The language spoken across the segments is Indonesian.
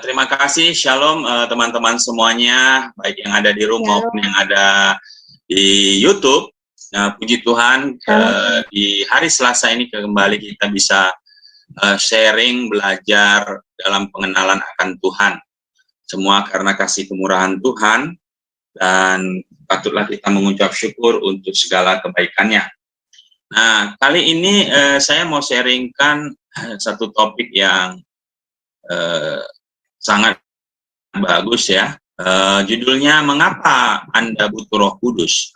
Terima kasih, Shalom teman-teman semuanya, baik yang ada di rumah maupun yang ada di YouTube. Nah, puji Tuhan, di hari Selasa ini kembali kita bisa sharing, belajar dalam pengenalan akan Tuhan. Semua karena kasih kemurahan Tuhan, dan patutlah kita mengucap syukur untuk segala kebaikannya. Nah, kali ini saya mau sharingkan satu topik yang sangat bagus ya. Judulnya Mengapa Anda Butuh Roh Kudus.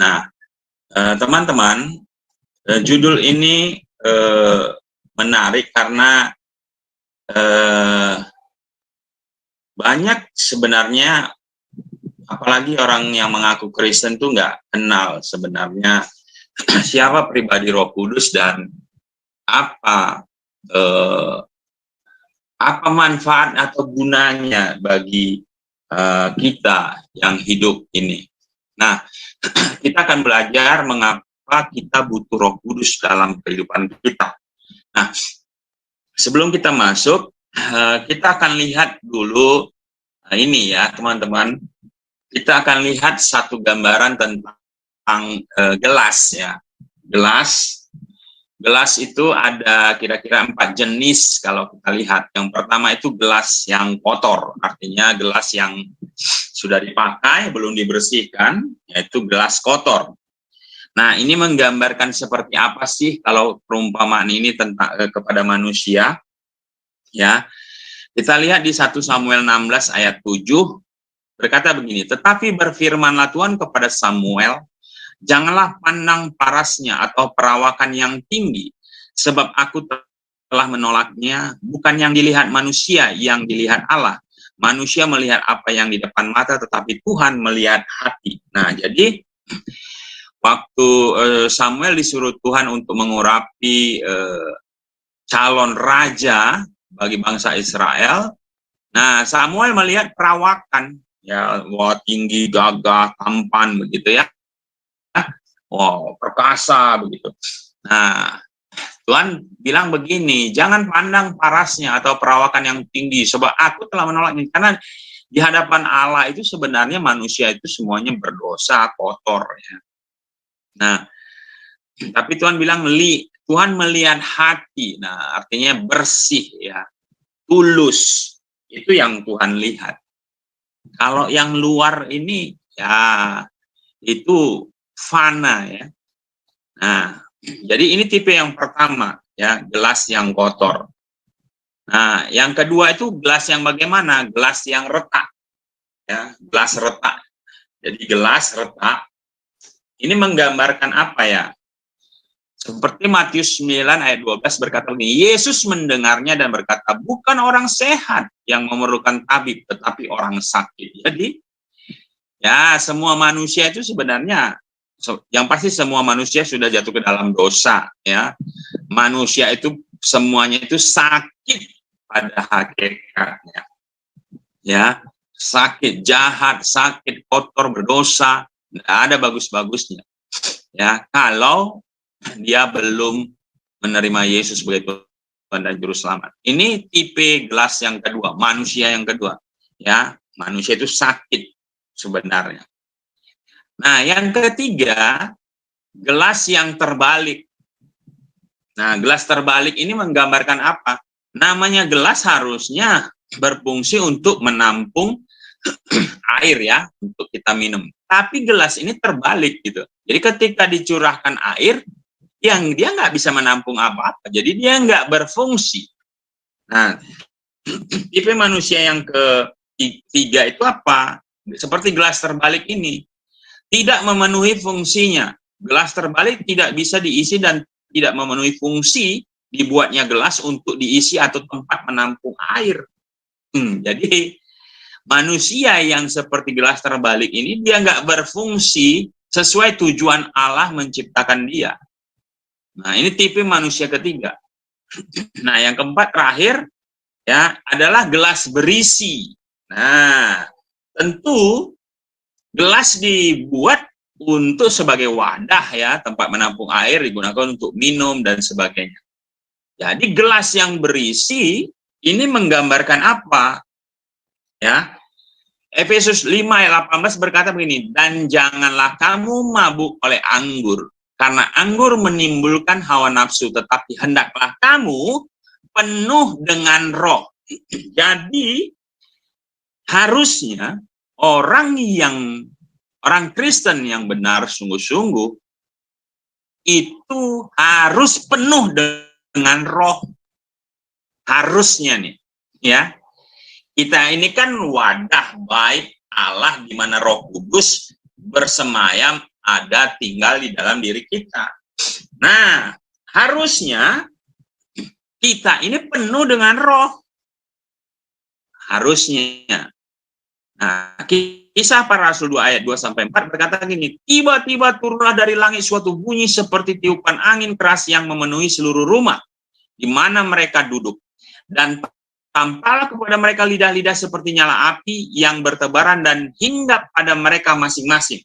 Nah, teman-teman, judul ini menarik karena banyak sebenarnya, apalagi orang yang mengaku Kristen tuh nggak kenal sebenarnya siapa pribadi Roh Kudus dan apa manfaat atau gunanya bagi kita yang hidup ini. Nah, kita akan belajar mengapa kita butuh Roh Kudus dalam kehidupan kita. Nah, sebelum kita masuk, kita akan lihat dulu ini ya, teman-teman. Kita akan lihat satu gambaran tentang gelas ya. Gelas itu ada kira-kira 4 jenis kalau kita lihat. Yang pertama itu gelas yang kotor, artinya gelas yang sudah dipakai, belum dibersihkan, yaitu gelas kotor. Nah, ini menggambarkan seperti apa sih kalau perumpamaan ini tentang kepada manusia. Ya, kita lihat di 1 Samuel 16 ayat 7, berkata begini, tetapi berfirmanlah Tuhan kepada Samuel, janganlah pandang parasnya atau perawakan yang tinggi, sebab aku telah menolaknya. Bukan yang dilihat manusia, yang dilihat Allah. Manusia melihat apa yang di depan mata, tetapi Tuhan melihat hati. Nah, jadi waktu Samuel disuruh Tuhan untuk mengurapi calon raja bagi bangsa Israel, nah Samuel melihat perawakan, ya, wah, tinggi, gagah, tampan begitu ya. Wow, perkasa begitu. Nah, Tuhan bilang begini, jangan pandang parasnya atau perawakan yang tinggi, sebab aku telah menolaknya. Karena di hadapan Allah itu sebenarnya manusia itu semuanya berdosa, kotor ya. Nah, tapi Tuhan bilang Tuhan melihat hati. Nah, artinya bersih ya, tulus. Itu yang Tuhan lihat. Kalau yang luar ini ya itu fana ya. Nah, jadi ini tipe yang pertama ya, gelas yang kotor. Nah, yang kedua itu gelas yang bagaimana? Gelas yang retak. Ya, gelas retak. Jadi gelas retak ini menggambarkan apa ya? Seperti Matius 9 ayat 12 berkata begini, Yesus mendengarnya dan berkata, bukan orang sehat yang memerlukan tabib, tetapi orang sakit. Jadi, ya semua manusia itu sebenarnya, yang pasti semua manusia sudah jatuh ke dalam dosa. Ya, manusia itu semuanya itu sakit pada hakikatnya. Ya, sakit, jahat, sakit, kotor, berdosa, tidak ada bagus-bagusnya. Ya, kalau dia belum menerima Yesus sebagai Tuhan dan Juru Selamat. Ini tipe gelas yang kedua, manusia yang kedua. Ya, manusia itu sakit sebenarnya. Nah, yang ketiga, gelas yang terbalik. Nah, gelas terbalik ini menggambarkan apa? Namanya gelas harusnya berfungsi untuk menampung air ya, untuk kita minum. Tapi gelas ini terbalik gitu. Jadi ketika dicurahkan air, yang dia nggak bisa menampung apa-apa, jadi dia nggak berfungsi. Nah, tipe manusia yang ketiga itu apa? Seperti gelas terbalik ini, tidak memenuhi fungsinya. Gelas terbalik tidak bisa diisi dan tidak memenuhi fungsi dibuatnya gelas untuk diisi atau tempat menampung air. Jadi manusia yang seperti gelas terbalik ini, dia nggak berfungsi sesuai tujuan Allah menciptakan dia. Nah, ini tipe manusia ketiga. Nah, yang keempat terakhir ya adalah gelas berisi. Nah, tentu gelas dibuat untuk sebagai wadah ya, tempat menampung air, digunakan untuk minum dan sebagainya. Jadi gelas yang berisi ini menggambarkan apa? Ya. Efesus 5 ayat 18 berkata begini, dan janganlah kamu mabuk oleh anggur, karena anggur menimbulkan hawa nafsu, tetapi hendaklah kamu penuh dengan roh. Jadi harusnya orang Kristen yang benar sungguh-sungguh itu harus penuh dengan roh. Harusnya nih, ya. Kita ini kan wadah baik Allah di mana Roh Kudus bersemayam ada tinggal di dalam diri kita. Nah, harusnya kita ini penuh dengan roh. Harusnya. Nah, Kisah Para Rasul 2 ayat 2-4 berkata gini, tiba-tiba turunlah dari langit suatu bunyi seperti tiupan angin keras yang memenuhi seluruh rumah di mana mereka duduk. Dan tampaklah kepada mereka lidah-lidah seperti nyala api yang bertebaran dan hinggap pada mereka masing-masing.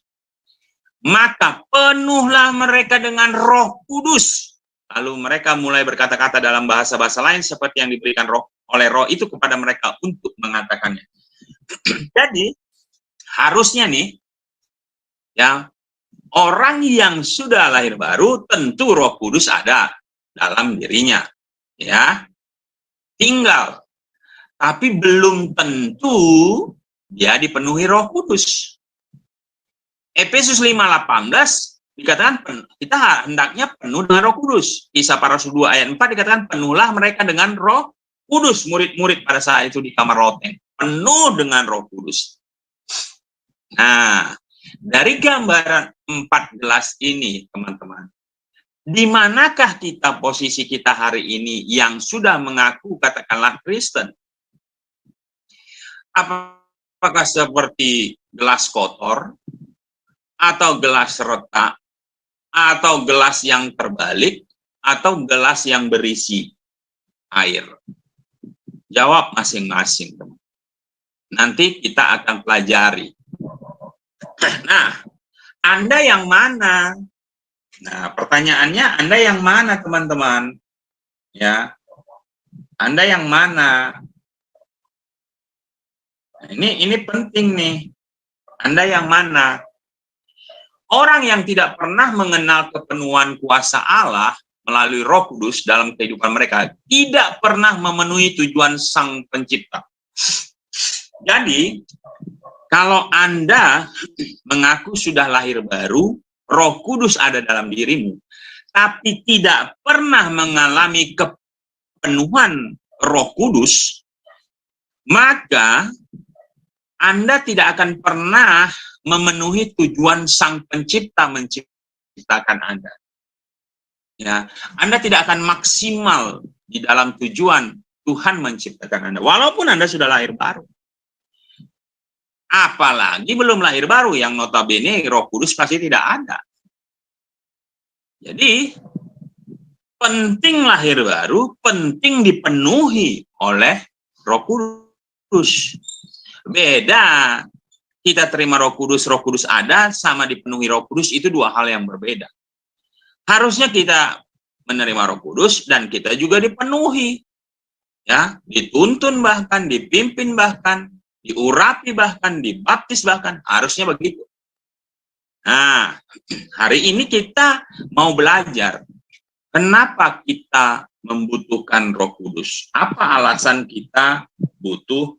Maka penuhlah mereka dengan Roh Kudus. Lalu mereka mulai berkata-kata dalam bahasa-bahasa lain seperti yang diberikan oleh Roh itu kepada mereka untuk mengatakannya. Jadi harusnya nih, ya, orang yang sudah lahir baru tentu Roh Kudus ada dalam dirinya, ya, tinggal. Tapi belum tentu dia dipenuhi Roh Kudus. Efesus 5:18 dikatakan kita hendaknya penuh dengan Roh Kudus. Kisah Para Rasul 2 ayat 4 dikatakan penuhlah mereka dengan Roh Kudus. Murid-murid pada saat itu di kamar loteng penuh dengan Roh Kudus. Nah, dari gambaran 4 gelas ini, teman-teman, di manakah kita posisi kita hari ini yang sudah mengaku katakanlah Kristen? Apakah seperti gelas kotor, atau gelas retak, atau gelas yang terbalik, atau gelas yang berisi air? Jawab masing-masing, teman. Nanti kita akan pelajari. Nah, Anda yang mana? Nah, pertanyaannya Anda yang mana, teman-teman? Ya, Anda yang mana? Ini penting nih. Anda yang mana? Orang yang tidak pernah mengenal kepenuhan kuasa Allah melalui Roh Kudus dalam kehidupan mereka tidak pernah memenuhi tujuan Sang Pencipta. Jadi, kalau Anda mengaku sudah lahir baru, Roh Kudus ada dalam dirimu, tapi tidak pernah mengalami kepenuhan Roh Kudus, maka Anda tidak akan pernah memenuhi tujuan Sang Pencipta menciptakan Anda. Ya, Anda tidak akan maksimal di dalam tujuan Tuhan menciptakan Anda, walaupun Anda sudah lahir baru. Apalagi belum lahir baru, yang notabene Roh Kudus pasti tidak ada. Jadi, penting lahir baru, penting dipenuhi oleh Roh Kudus. Beda, kita terima Roh Kudus ada, sama dipenuhi Roh Kudus, itu dua hal yang berbeda. Harusnya kita menerima Roh Kudus dan kita juga dipenuhi. Ya, dituntun bahkan, dipimpin bahkan, diurapi bahkan, dibaptis bahkan, harusnya begitu. Nah, hari ini kita mau belajar kenapa kita membutuhkan Roh Kudus. Apa alasan kita butuh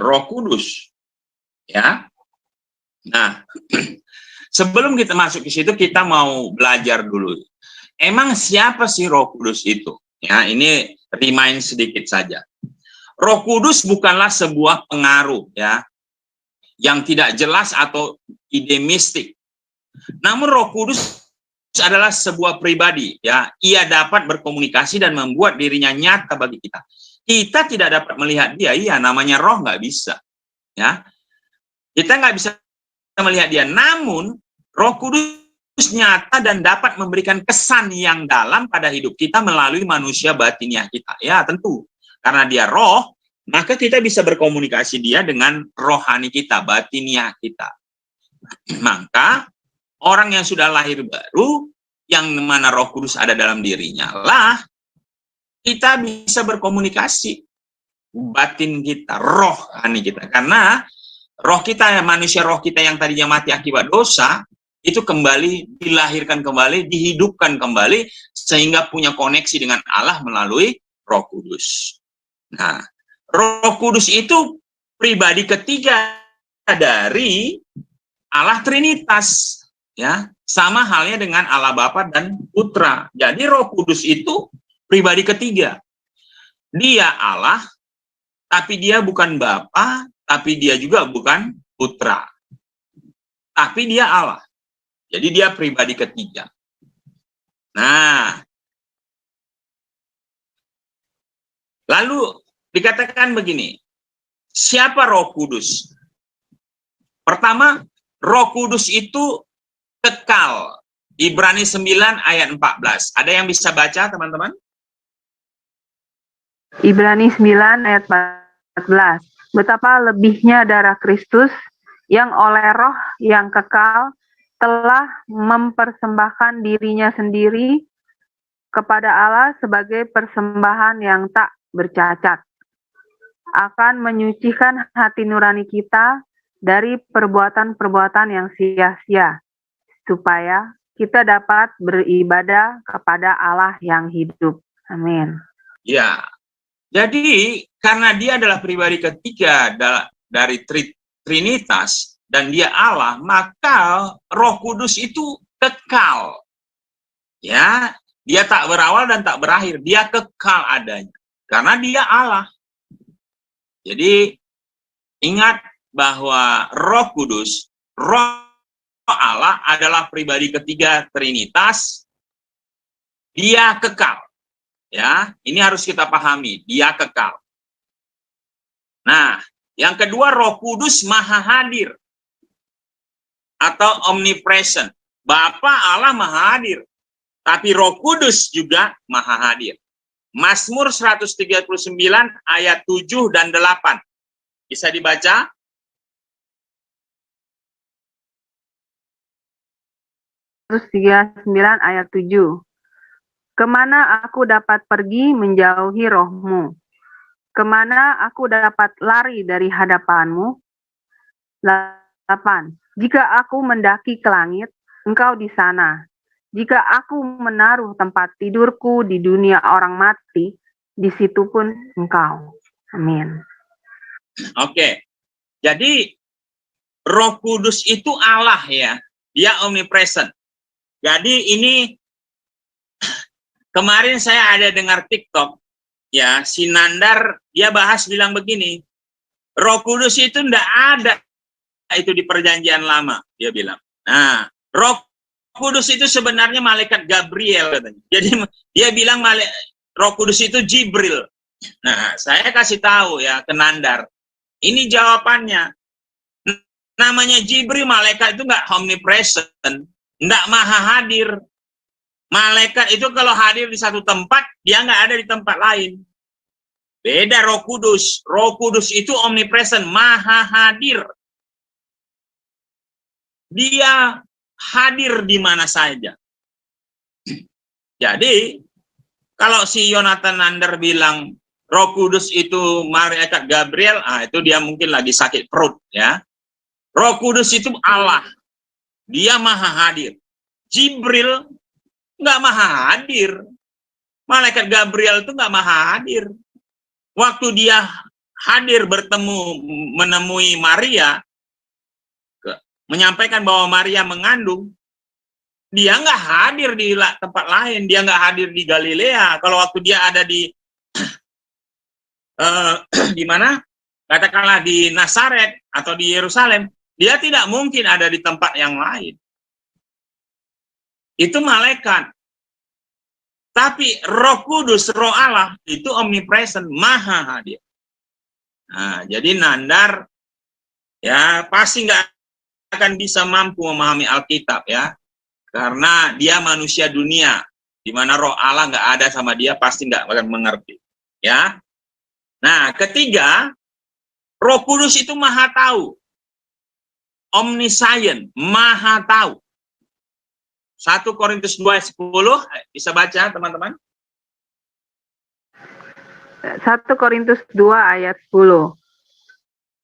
Roh Kudus? Ya. Nah, sebelum kita masuk ke situ, kita mau belajar dulu. Emang siapa sih Roh Kudus itu? Ya, ini remind sedikit saja. Roh Kudus bukanlah sebuah pengaruh, ya, yang tidak jelas atau ide mistik. Namun Roh Kudus adalah sebuah pribadi, ya. Ia dapat berkomunikasi dan membuat dirinya nyata bagi kita. Kita tidak dapat melihat dia, iya, namanya roh, nggak bisa, ya. Kita nggak bisa melihat dia, namun Roh Kudus nyata dan dapat memberikan kesan yang dalam pada hidup kita melalui manusia batiniah kita. Ya, tentu. Karena dia roh, maka kita bisa berkomunikasi dia dengan rohani kita, batiniah kita. Maka, orang yang sudah lahir baru, yang mana Roh Kudus ada dalam dirinya lah, kita bisa berkomunikasi. batin kita, rohani kita. Karena roh kita, manusia roh kita yang tadinya mati akibat dosa, itu kembali dilahirkan kembali, dihidupkan kembali, sehingga punya koneksi dengan Allah melalui Roh Kudus. Nah, Roh Kudus itu pribadi ketiga dari Allah Trinitas, ya, sama halnya dengan Allah Bapa dan Putra. Jadi Roh Kudus itu pribadi ketiga. Dia Allah, tapi dia bukan Bapa, tapi dia juga bukan Putra. Tapi dia Allah. Jadi dia pribadi ketiga. Nah, lalu dikatakan begini, siapa Roh Kudus? Pertama, Roh Kudus itu kekal. Ibrani 9 ayat 14. Ada yang bisa baca, teman-teman? Ibrani 9 ayat 14. Betapa lebihnya darah Kristus yang oleh roh yang kekal telah mempersembahkan dirinya sendiri kepada Allah sebagai persembahan yang tak bercacat, akan menyucikan hati nurani kita dari perbuatan-perbuatan yang sia-sia, supaya kita dapat beribadah kepada Allah yang hidup. Amin. Ya, jadi karena dia adalah pribadi ketiga dari Trinitas dan dia Allah, maka Roh Kudus itu kekal. Ya, dia tak berawal dan tak berakhir, dia kekal adanya karena dia Allah. Jadi ingat bahwa Roh Kudus, Roh Allah adalah pribadi ketiga Trinitas, dia kekal. Ya, ini harus kita pahami, dia kekal. Nah, yang kedua, Roh Kudus maha hadir atau omnipresent. Bapa Allah maha hadir, tapi Roh Kudus juga maha hadir. Mazmur 139 ayat 7 dan 8. Bisa dibaca? Terus 39 ayat 7. Kemana aku dapat pergi menjauhi rohmu? Kemana aku dapat lari dari hadapanmu? 8. Jika aku mendaki ke langit, engkau di sana. Jika aku menaruh tempat tidurku di dunia orang mati, di situ pun engkau. Amin. Oke. Jadi Roh Kudus itu Allah ya. Dia omnipresent. Jadi ini kemarin saya ada dengar TikTok, ya, si Nandar, dia bahas bilang begini, Roh Kudus itu enggak ada itu di perjanjian lama, dia bilang. Nah, Roh Kudus itu sebenarnya malaikat Gabriel katanya. Jadi dia bilang Roh Kudus itu Jibril. Nah, saya kasih tahu ya ke Nandar, ini jawabannya. Namanya Jibril, malaikat itu enggak omnipresent, enggak maha hadir. Malaikat itu kalau hadir di satu tempat, dia nggak ada di tempat lain. Beda Roh Kudus. Roh Kudus itu omnipresent, maha hadir. Dia hadir di mana saja. Jadi, kalau si Yonatan Nander bilang Roh Kudus itu malaikat Gabriel, itu dia mungkin lagi sakit perut, ya. Roh Kudus itu Allah. Dia maha hadir. Jibril nggak maha hadir. Malaikat Gabriel itu nggak maha hadir. Waktu dia hadir bertemu, menemui Maria, menyampaikan bahwa Maria mengandung, dia nggak hadir di tempat lain. Dia nggak hadir di Galilea. Kalau waktu dia ada di di mana? Katakanlah di Nazaret atau di Yerusalem, dia tidak mungkin ada di tempat yang lain. Itu malaikat. Tapi Roh Kudus, Roh Allah itu omnipresent, maha hadir. Nah, jadi Nandar ya pasti nggak akan bisa mampu memahami Alkitab ya, karena dia manusia dunia, di mana Roh Allah nggak ada sama dia, pasti nggak akan mengerti. Ya. Nah, ketiga, Roh Kudus itu maha tahu, omniscient, maha tahu. 1 Korintus 2:10, bisa baca teman-teman? 1 Korintus 2 ayat 10.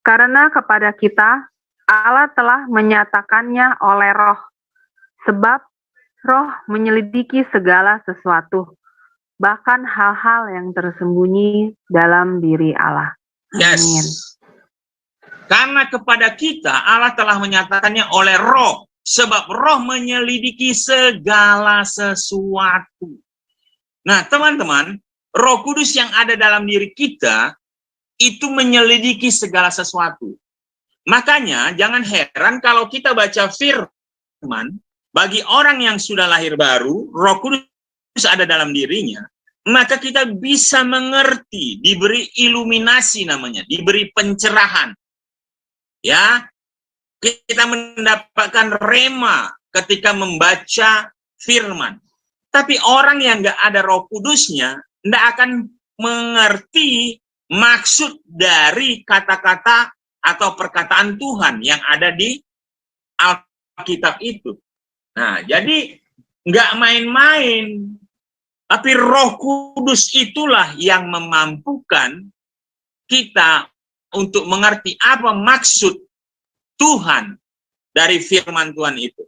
Karena kepada kita Allah telah menyatakannya oleh Roh, sebab Roh menyelidiki segala sesuatu, bahkan hal-hal yang tersembunyi dalam diri Allah. Amin. Yes. Karena kepada kita Allah telah menyatakannya oleh Roh, sebab Roh menyelidiki segala sesuatu. Nah, teman-teman, Roh Kudus yang ada dalam diri kita itu menyelidiki segala sesuatu. Makanya jangan heran kalau kita baca firman, bagi orang yang sudah lahir baru, Roh Kudus ada dalam dirinya, maka kita bisa mengerti, diberi iluminasi namanya, diberi pencerahan. Ya, kita mendapatkan rema ketika membaca firman. Tapi orang yang nggak ada Roh Kudusnya nggak akan mengerti maksud dari kata-kata atau perkataan Tuhan yang ada di Alkitab itu. Nah, jadi nggak main-main. Tapi Roh Kudus itulah yang memampukan kita untuk mengerti apa maksud Tuhan dari firman Tuhan itu.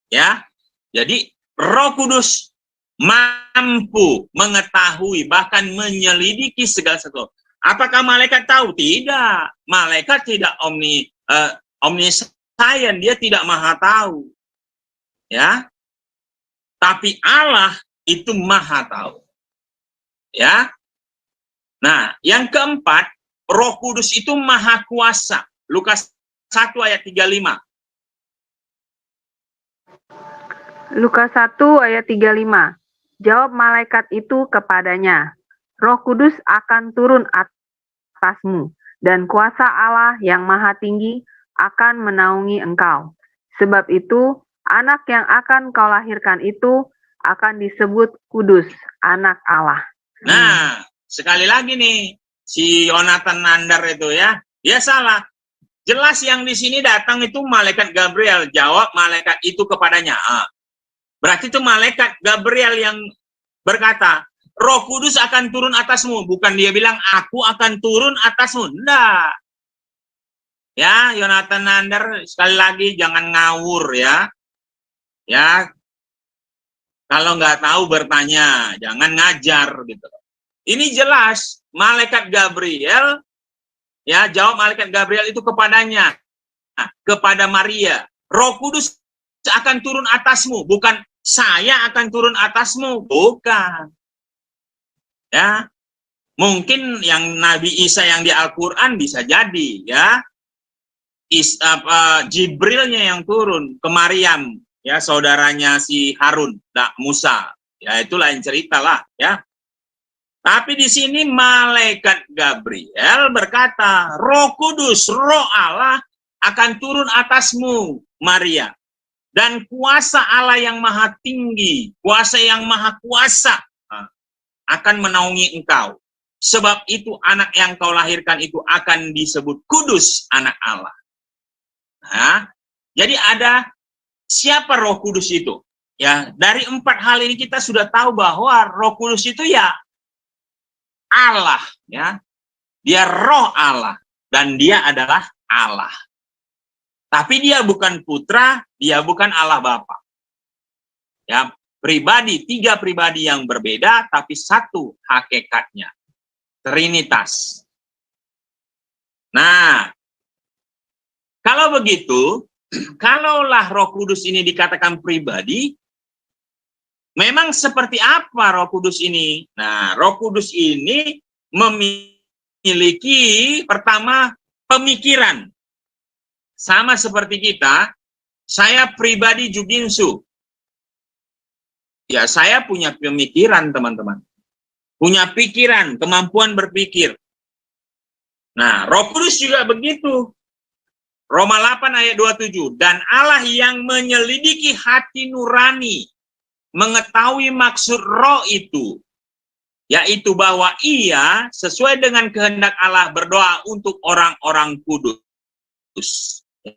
Ya, jadi Roh Kudus mampu mengetahui bahkan menyelidiki segala sesuatu. Apakah malaikat tahu? Tidak. Malaikat tidak omniscient, dia tidak maha tahu. Ya. Tapi Allah itu maha tahu. Ya. Nah, yang keempat, Roh Kudus itu maha kuasa. Lukas 1 ayat 35. Lukas 1 ayat 35. Jawab malaikat itu kepadanya, Roh Kudus akan turun atasmu, dan kuasa Allah yang maha tinggi akan menaungi engkau. Sebab itu, anak yang akan kau lahirkan itu akan disebut kudus, anak Allah. Nah, sekali lagi nih, si Yonatan Nandar itu ya, dia salah. Jelas yang di sini datang itu malaikat Gabriel, jawab malaikat itu kepadanya. Berarti itu malaikat Gabriel yang berkata, Roh Kudus akan turun atasmu. Bukan dia bilang, aku akan turun atasmu. Enggak. Ya, Yonatan Nandar, sekali lagi jangan ngawur ya. Ya, kalau nggak tahu bertanya, jangan ngajar gitu. Ini jelas, malaikat Gabriel, ya jawab malaikat Gabriel itu kepadanya, kepada Maria. Roh Kudus akan turun atasmu, bukan saya akan turun atasmu, bukan. Ya, mungkin yang Nabi Isa yang di Al-Quran bisa jadi, ya. Jibrilnya yang turun ke Maryam, ya saudaranya si Harun, Musa, ya itu lain cerita lah, ya. Tapi di sini malaikat Gabriel berkata, Roh Kudus, Roh Allah akan turun atasmu, Maria. Dan kuasa Allah yang maha tinggi, kuasa yang maha kuasa akan menaungi engkau. Sebab itu anak yang kau lahirkan itu akan disebut kudus, anak Allah. Nah, jadi ada siapa Roh Kudus itu? Ya, dari 4 hal ini kita sudah tahu bahwa Roh Kudus itu ya Allah, ya. Dia Roh Allah dan dia adalah Allah. Tapi dia bukan putra, dia bukan Allah Bapa. Ya, pribadi, 3 pribadi yang berbeda tapi satu hakikatnya. Trinitas. Nah, kalau begitu, kalaulah Roh Kudus ini dikatakan pribadi, memang seperti apa Roh Kudus ini? Nah, Roh Kudus ini memiliki pertama pemikiran. Sama seperti kita, saya pribadi Juginsu. Ya, saya punya pemikiran, teman-teman. Punya pikiran, kemampuan berpikir. Nah, Roh Kudus juga begitu. Roma 8 ayat 27. Dan Allah yang menyelidiki hati nurani, mengetahui maksud roh itu, yaitu bahwa ia sesuai dengan kehendak Allah berdoa untuk orang-orang kudus.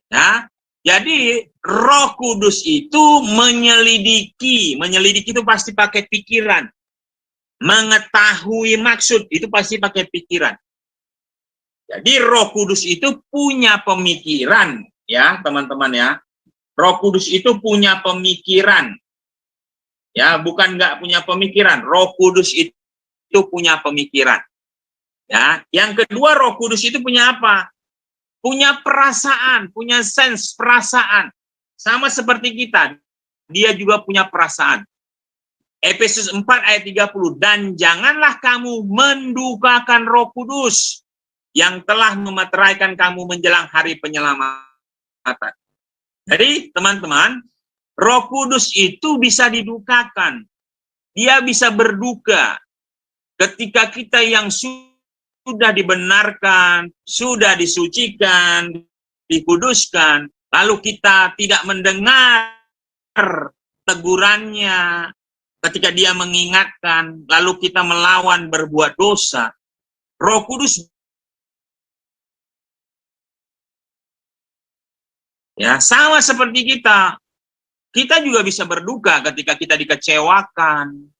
Ya, jadi Roh Kudus itu menyelidiki itu pasti pakai pikiran. mengetahui maksud, itu pasti pakai pikiran. Jadi Roh Kudus itu punya pemikiran, ya teman-teman ya. Roh Kudus itu punya pemikiran, ya bukan nggak punya pemikiran. Roh Kudus itu punya pemikiran. Ya, yang kedua Roh Kudus itu punya apa? Punya perasaan, punya sense perasaan. Sama seperti kita, dia juga punya perasaan. Efesus 4 ayat 30, dan janganlah kamu mendukakan Roh Kudus yang telah memeteraikan kamu menjelang hari penyelamatan. Jadi teman-teman, Roh Kudus itu bisa didukakan. Dia bisa berduka ketika kita yang sudah dibenarkan, sudah disucikan, dikuduskan, lalu kita tidak mendengar tegurannya ketika dia mengingatkan, lalu kita melawan berbuat dosa. Roh Kudus ya sama seperti kita. Kita juga bisa berduka ketika kita dikecewakan.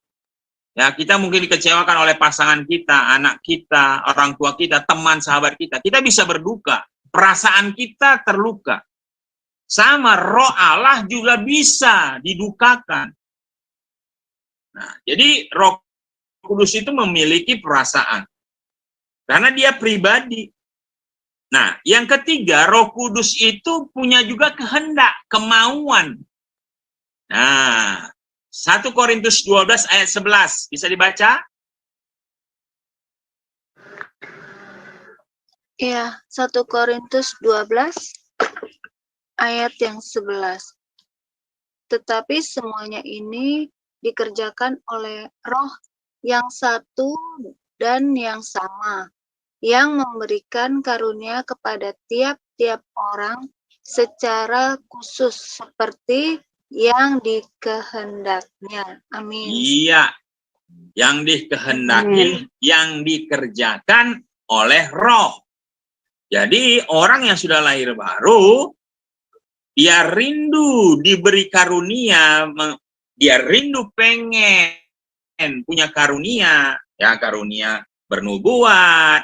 Ya, kita mungkin dikecewakan oleh pasangan kita, anak kita, orang tua kita, teman, sahabat kita. Kita bisa berduka. Perasaan kita terluka. Sama Roh Allah juga bisa didukakan. Nah, jadi Roh Kudus itu memiliki perasaan. Karena dia pribadi. Nah, yang ketiga, Roh Kudus itu punya juga kehendak, kemauan. Nah, 1 Korintus 12 ayat 11. Bisa dibaca? Iya, 1 Korintus 12 ayat yang 11. Tetapi semuanya ini dikerjakan oleh Roh yang satu dan yang sama, yang memberikan karunia kepada tiap-tiap orang secara khusus seperti yang dikehendaknya. Amin. Iya, yang dikehendaki, yang dikerjakan oleh Roh. Jadi orang yang sudah lahir baru, dia rindu diberi karunia, dia rindu pengen punya karunia, ya karunia bernubuat,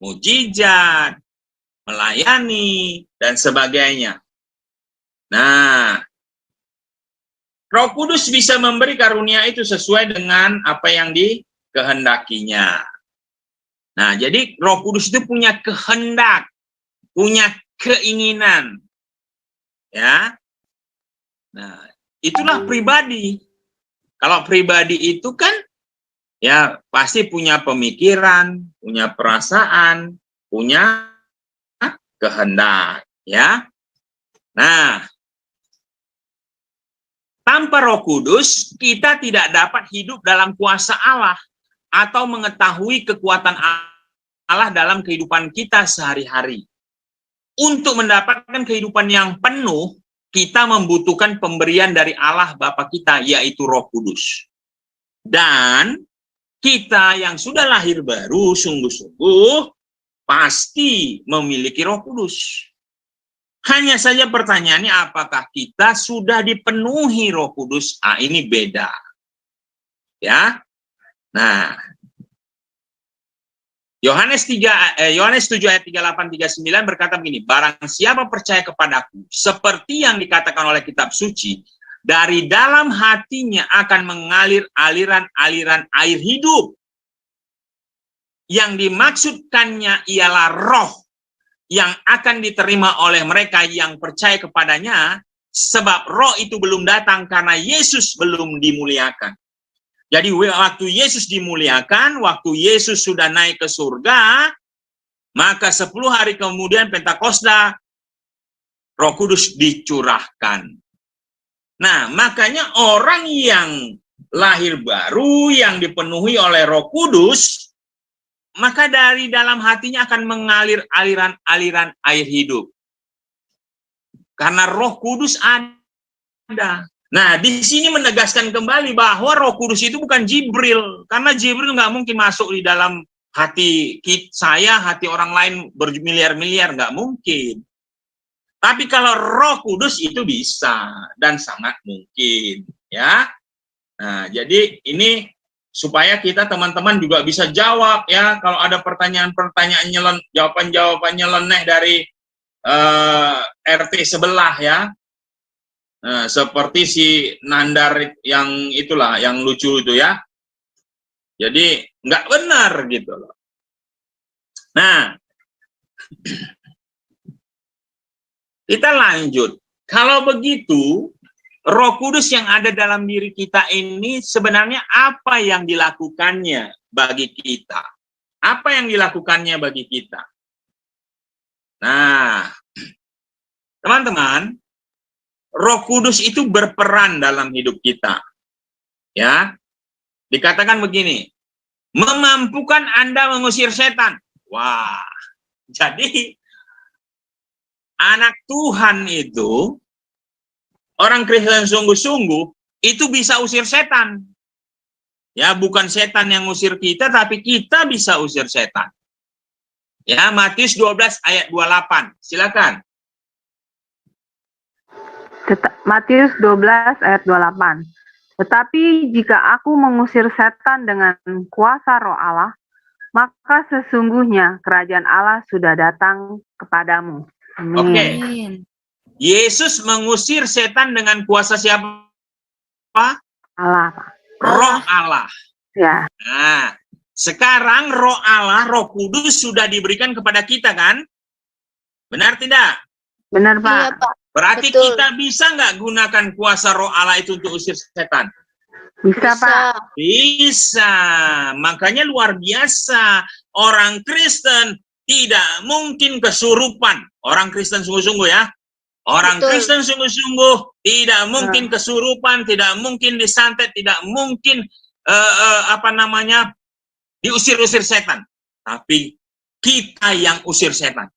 mujizat, melayani, dan sebagainya. Nah, Roh Kudus bisa memberi karunia itu sesuai dengan apa yang dikehendakinya. Nah, jadi Roh Kudus itu punya kehendak, punya keinginan. Ya. Nah, itulah pribadi. Kalau pribadi itu kan ya pasti punya pemikiran, punya perasaan, punya kehendak, ya. Nah, tanpa Roh Kudus, kita tidak dapat hidup dalam kuasa Allah atau mengetahui kekuatan Allah dalam kehidupan kita sehari-hari. Untuk mendapatkan kehidupan yang penuh, kita membutuhkan pemberian dari Allah Bapa kita, yaitu Roh Kudus. Dan kita yang sudah lahir baru, sungguh-sungguh, pasti memiliki Roh Kudus. Hanya saja pertanyaannya, apakah kita sudah dipenuhi Roh Kudus? Ah, ini beda. Ya. Nah, Yohanes 7 ayat 38-39 berkata begini, barang siapa percaya kepadaku, seperti yang dikatakan oleh kitab suci, dari dalam hatinya akan mengalir aliran-aliran air hidup. Yang dimaksudkannya ialah roh yang akan diterima oleh mereka yang percaya kepadanya, sebab roh itu belum datang karena Yesus belum dimuliakan. Jadi waktu Yesus dimuliakan, waktu Yesus sudah naik ke surga, maka 10 hari kemudian Pentakosta, Roh Kudus dicurahkan. Nah, makanya orang yang lahir baru, yang dipenuhi oleh Roh Kudus, maka dari dalam hatinya akan mengalir aliran-aliran air hidup. Karena Roh Kudus ada. Nah, di sini menegaskan kembali bahwa Roh Kudus itu bukan Jibril. Karena Jibril nggak mungkin masuk di dalam hati saya, hati orang lain bermiliar-miliar, nggak mungkin. Tapi kalau Roh Kudus itu bisa dan sangat mungkin, ya. Nah, jadi ini supaya kita teman-teman juga bisa jawab ya. Kalau ada pertanyaan-pertanyaan jawaban-jawaban nyeleneh dari RT sebelah ya. Seperti si Nandar yang itulah, yang lucu itu ya. Jadi nggak benar gitu loh. Nah, kita lanjut. Kalau begitu, Roh Kudus yang ada dalam diri kita ini sebenarnya apa yang dilakukannya bagi kita? Apa yang dilakukannya bagi kita? Nah, teman-teman, Roh Kudus itu berperan dalam hidup kita. Ya. Dikatakan begini, memampukan Anda mengusir setan. Wah, jadi anak Tuhan itu, orang Kristen sungguh-sungguh, itu bisa usir setan. Ya, bukan setan yang usir kita, tapi kita bisa usir setan. Ya, Matius 12 ayat 28. Silakan. Matius 12 ayat 28. Tetapi jika aku mengusir setan dengan kuasa Roh Allah, maka sesungguhnya kerajaan Allah sudah datang kepadamu. Amin. Oke. Yesus mengusir setan dengan kuasa siapa? Allah. Roh Allah. Ya. Nah, sekarang Roh Allah, Roh Kudus sudah diberikan kepada kita kan? Benar tidak? Benar, Pak. Iya, Pak. Berarti Betul. kita bisa nggak gunakan kuasa Roh Allah itu untuk usir setan? Bisa, Pak. Bisa. Makanya luar biasa. Orang Kristen tidak mungkin kesurupan. Orang Kristen sungguh-sungguh ya. Orang Betul. Kristen sungguh-sungguh tidak mungkin kesurupan, tidak mungkin disantet, tidak mungkin diusir-usir setan. Tapi kita yang usir setan.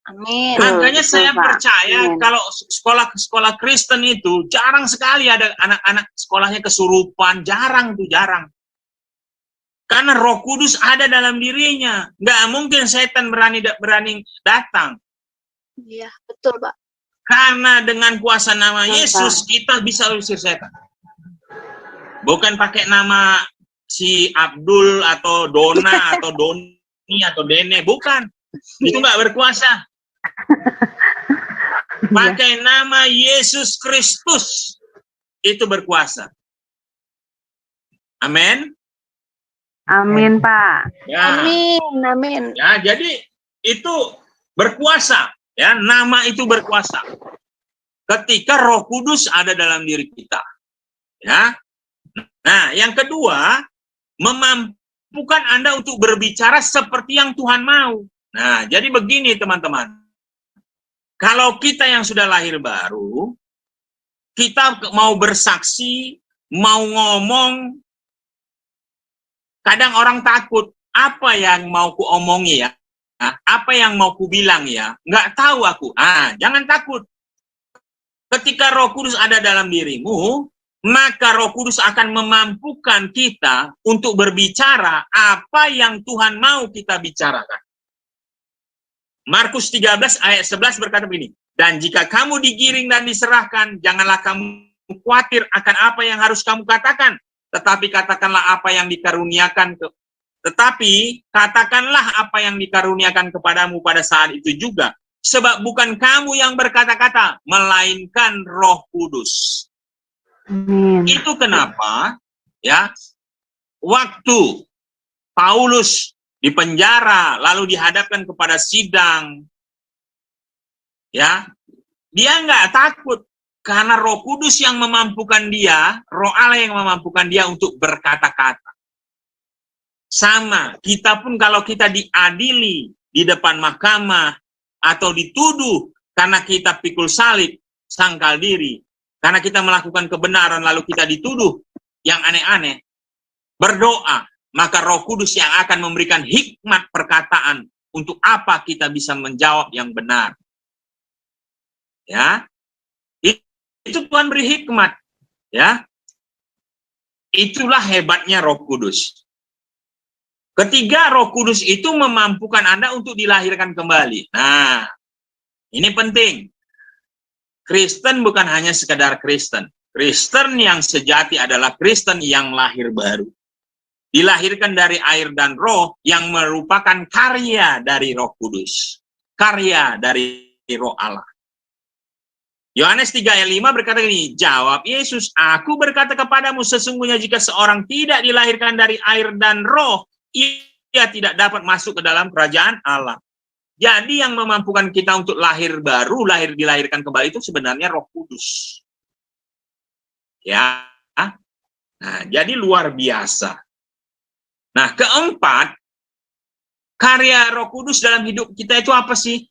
Amin. Makanya Betul, saya Pak. percaya Amin. kalau sekolah Kristen itu jarang sekali ada anak-anak sekolahnya kesurupan, jarang. Karena Roh Kudus ada dalam dirinya, nggak mungkin setan berani datang. Iya, betul, Pak. Karena dengan kuasa nama Betul, Yesus kita bisa usir setan. Bukan pakai nama si Abdul atau Dona atau Doni atau Dene, bukan. Itu nggak berkuasa. Pakai nama Yesus Kristus, itu berkuasa. Amin. Amin, Pak. Ya. Amin. Ya, jadi itu berkuasa. Ya, nama itu berkuasa. Ketika Roh Kudus ada dalam diri kita. Ya. Nah, yang kedua, memampukan Anda untuk berbicara seperti yang Tuhan mau. Nah, jadi begini teman-teman. Kalau kita yang sudah lahir baru, kita mau bersaksi, mau ngomong, kadang orang takut, apa yang mau ku omongi ya? Apa yang mau ku bilang ya? Nggak tahu aku. Jangan takut. Ketika Roh Kudus ada dalam dirimu, maka Roh Kudus akan memampukan kita untuk berbicara apa yang Tuhan mau kita bicarakan. Markus 13 ayat 11 berkata begini, dan jika kamu digiring dan diserahkan, janganlah kamu khawatir akan apa yang harus kamu katakan, tetapi katakanlah apa yang dikaruniakan kepadamu pada saat itu juga. Sebab bukan kamu yang berkata-kata, melainkan Roh Kudus. Amin. Itu kenapa ya waktu Paulus di penjara lalu dihadapkan kepada sidang, ya dia nggak takut karena Roh Kudus yang memampukan dia, Roh Allah yang memampukan dia untuk berkata-kata. Sama, kita pun kalau kita diadili di depan mahkamah atau dituduh karena kita pikul salib, sangkal diri, karena kita melakukan kebenaran lalu kita dituduh yang aneh-aneh, berdoa, maka Roh Kudus yang akan memberikan hikmat perkataan untuk apa kita bisa menjawab yang benar. Ya. Itu Tuhan beri hikmat. Ya. Itulah hebatnya Roh Kudus. Ketiga, Roh Kudus itu memampukan Anda untuk dilahirkan kembali. Nah, ini penting. Kristen bukan hanya sekedar Kristen. Kristen yang sejati adalah Kristen yang lahir baru. dilahirkan dari air dan roh yang merupakan karya dari Roh Kudus. Karya dari Roh Allah. Yohanes 3 ayat 5 berkata gini, jawab Yesus, aku berkata kepadamu sesungguhnya jika seorang tidak dilahirkan dari air dan roh, ia tidak dapat masuk ke dalam kerajaan Allah. Jadi yang memampukan kita untuk lahir baru, dilahirkan kembali itu sebenarnya Roh Kudus. Ya. Nah, jadi luar biasa. Nah, keempat, karya Roh Kudus dalam hidup kita itu apa sih?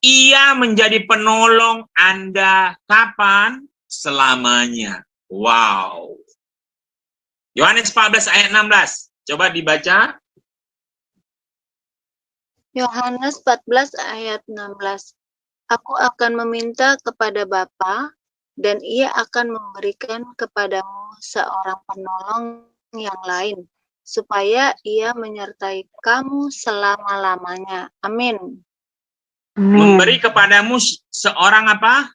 Ia menjadi penolong Anda kapan? Selamanya. Wow. Yohanes 14 ayat 16. Coba dibaca. Yohanes 14 ayat 16. Aku akan meminta kepada Bapa dan ia akan memberikan kepadamu seorang penolong yang lain supaya ia menyertai kamu selama-lamanya. Amin. Memberi kepadamu seorang apa?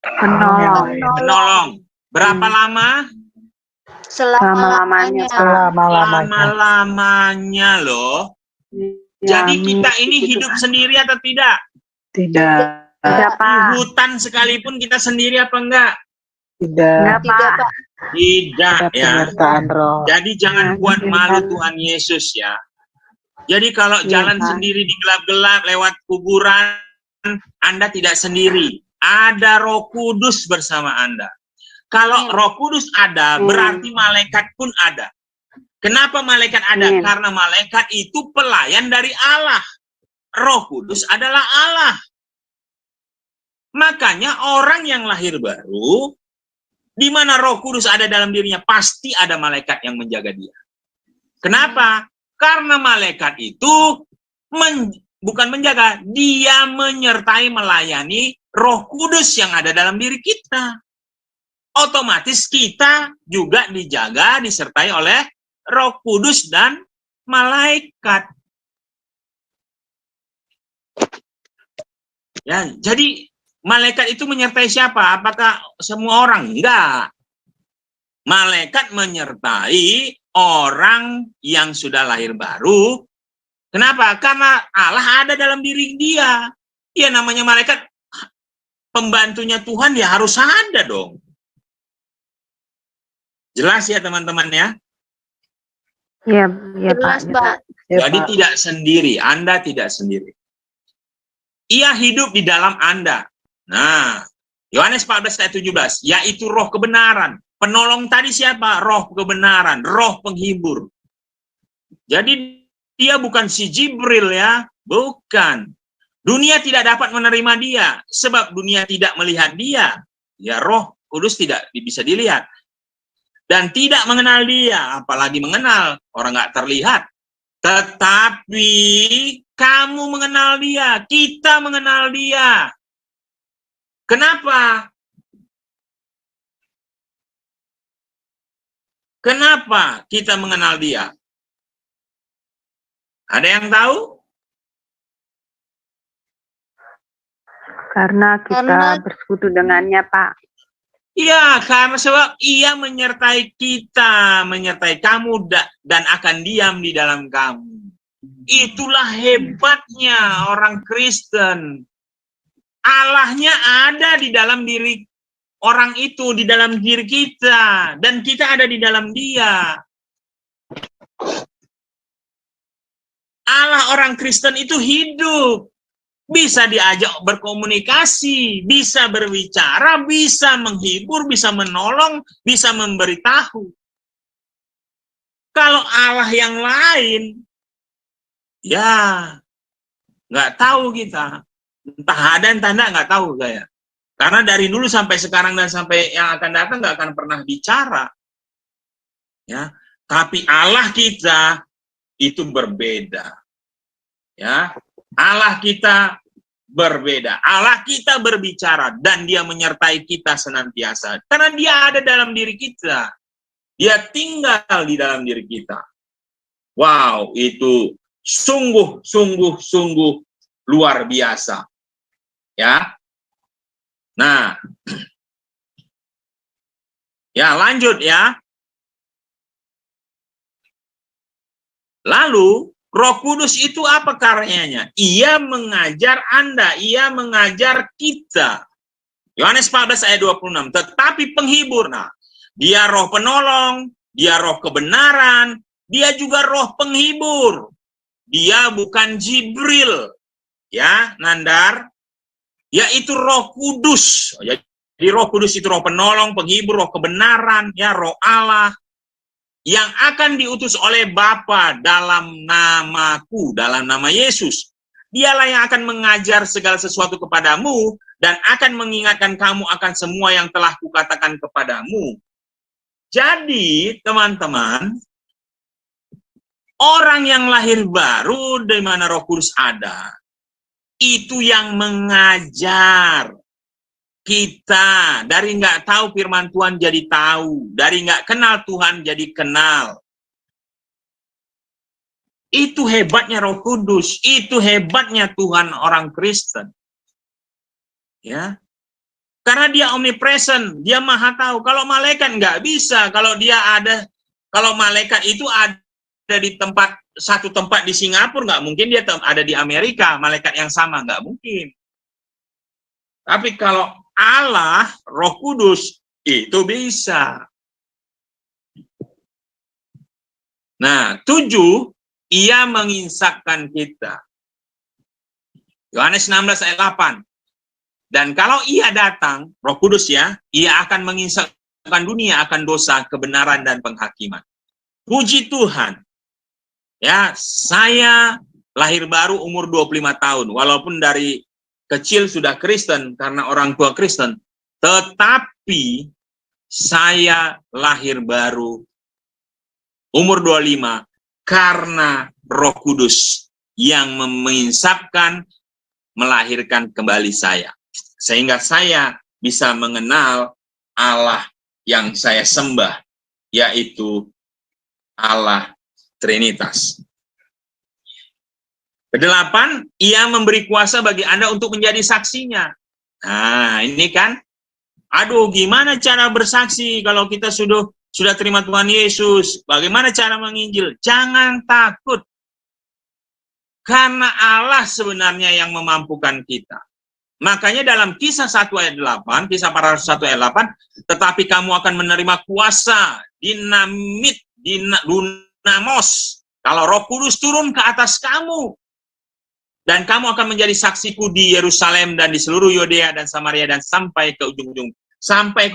Penolong. Berapa lama? Selama-lamanya. Selama-lamanya loh. Jadi kita ini hidup sendiri atau tidak? Tidak, Di Pak. hutan sekalipun kita sendiri apa enggak? Tidak, Tidak, Pak. Tidak ya. Penyertaan roh. Jadi jangan buat malu Tuhan Yesus ya. Jadi kalau jalan sendiri di gelap-gelap lewat kuburan, Anda tidak sendiri. Ada Roh Kudus bersama Anda. Kalau Roh Kudus ada, berarti malaikat pun ada. Kenapa malaikat ada? Karena malaikat itu pelayan dari Allah. Roh Kudus adalah Allah. Makanya orang yang lahir baru, di mana Roh Kudus ada dalam dirinya, pasti ada malaikat yang menjaga dia. Kenapa? Karena malaikat itu bukan menjaga, dia menyertai melayani Roh Kudus yang ada dalam diri kita. Otomatis kita juga dijaga, disertai oleh Roh Kudus dan malaikat. Ya, jadi malaikat itu menyertai siapa? Apakah semua orang? Enggak. Malaikat menyertai orang yang sudah lahir baru. Kenapa? Karena Allah ada dalam diri dia. Ya namanya malaikat, pembantunya Tuhan ya harus ada dong. Jelas ya teman-teman ya? Iya, ya, Jelas, Pak. Pak. Jadi tidak sendiri, Anda tidak sendiri. Ia hidup di dalam Anda. Nah, Yohanes 14 ayat 17, yaitu roh kebenaran. Penolong tadi siapa? Roh kebenaran, roh penghibur. Jadi dia bukan si Jibril ya, bukan. Dunia tidak dapat menerima dia, sebab dunia tidak melihat dia. Ya Roh Kudus tidak bisa dilihat. Dan tidak mengenal dia, apalagi mengenal, orang nggak terlihat. Tetapi kamu mengenal dia, kita mengenal dia. Kenapa? Kenapa kita mengenal dia? Ada yang tahu? Karena kita bersekutu dengannya, Pak. Iya, karena sebab ia menyertai kita, menyertai kamu dan akan diam di dalam kamu. Itulah hebatnya orang Kristen. Allahnya ada di dalam diri orang itu, di dalam diri kita, dan kita ada di dalam dia. Allah orang Kristen itu hidup. Bisa diajak berkomunikasi, bisa berbicara, bisa menghibur, bisa menolong, bisa memberitahu. Kalau Allah yang lain, ya nggak tahu kita. Entah ada entah enggak, nggak tahu saya. Karena dari dulu sampai sekarang dan sampai yang akan datang nggak akan pernah bicara. Ya, tapi Allah kita itu berbeda. Ya, Allah kita berbeda. Allah kita berbicara dan dia menyertai kita senantiasa. Karena dia ada dalam diri kita. Dia tinggal di dalam diri kita. Wow, itu sungguh luar biasa. Ya. Nah. Ya, lanjut ya. Lalu Roh Kudus itu apa karyanya? Ia mengajar Anda, ia mengajar kita. Yohanes 14 ayat 26. Tetapi penghibur, nah, dia roh penolong, dia roh kebenaran, dia juga roh penghibur. Dia bukan Jibril, ya, Nandar, yaitu Roh Kudus. Jadi Roh Kudus itu roh penolong, penghibur, roh kebenaran, ya, roh Allah yang akan diutus oleh Bapa dalam namaku, dalam nama Yesus. Dialah yang akan mengajar segala sesuatu kepadamu dan akan mengingatkan kamu akan semua yang telah kukatakan kepadamu. Jadi, teman-teman, orang yang lahir baru di mana Roh Kudus ada, itu yang mengajar kita. Dari nggak tahu firman Tuhan jadi tahu, dari nggak kenal Tuhan jadi kenal. Itu hebatnya Roh Kudus, itu hebatnya Tuhan orang Kristen. Ya, karena dia omnipresent, dia maha tahu. Kalau malaikat nggak bisa, kalau malaikat itu ada di satu tempat di Singapura, nggak mungkin dia ada di Amerika, malaikat yang sama, nggak mungkin. Tapi kalau Allah, Roh Kudus, itu bisa. Nah, 7, ia menginsapkan kita. Yohanes 16 ayat 8. Dan kalau ia datang, Roh Kudus ya, ia akan menginsapkan dunia akan dosa, kebenaran, dan penghakiman. Puji Tuhan. Ya, saya lahir baru umur 25 tahun. Walaupun dari kecil sudah Kristen karena orang tua Kristen, tetapi saya lahir baru umur 25 karena Roh Kudus yang menginsapkan, melahirkan kembali saya. Sehingga saya bisa mengenal Allah yang saya sembah, yaitu Allah Trinitas. Kedelapan, ia memberi kuasa bagi Anda untuk menjadi saksinya. Nah, ini kan, aduh, gimana cara bersaksi kalau kita sudah terima Tuhan Yesus? Bagaimana cara menginjil? Jangan takut. Karena Allah sebenarnya yang memampukan kita. Makanya dalam Kisah 1 ayat 8, Kisah para Rasul 1 ayat 8, tetapi kamu akan menerima kuasa, dunamos, kalau Roh Kudus turun ke atas kamu. Dan kamu akan menjadi saksiku di Yerusalem dan di seluruh Yudea dan Samaria dan sampai ke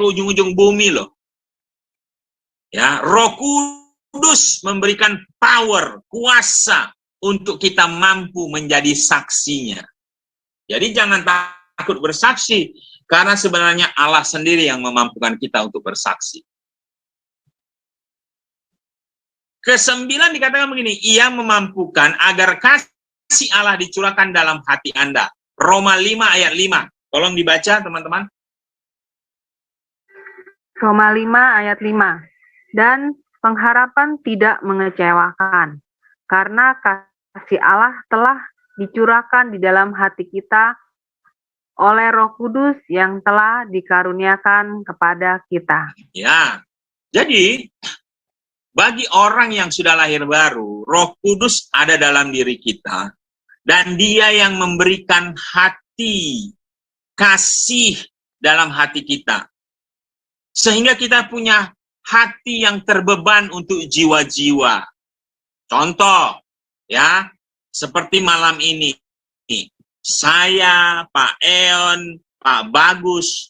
ujung-ujung bumi loh. Ya, Roh Kudus memberikan power, kuasa untuk kita mampu menjadi saksinya. Jadi jangan takut bersaksi, karena sebenarnya Allah sendiri yang memampukan kita untuk bersaksi. Kesembilan dikatakan begini, ia memampukan agar kasih Allah dicurahkan dalam hati Anda. Roma 5 ayat 5. Tolong dibaca teman-teman. Roma 5 ayat 5. Dan pengharapan tidak mengecewakan, karena kasih Allah telah dicurahkan di dalam hati kita oleh Roh Kudus yang telah dikaruniakan kepada kita. Ya, jadi bagi orang yang sudah lahir baru, Roh Kudus ada dalam diri kita, dan Dia yang memberikan hati, kasih dalam hati kita, sehingga kita punya hati yang terbeban untuk jiwa-jiwa. Contoh, ya, seperti malam ini, saya, Pak Eon, Pak Bagus,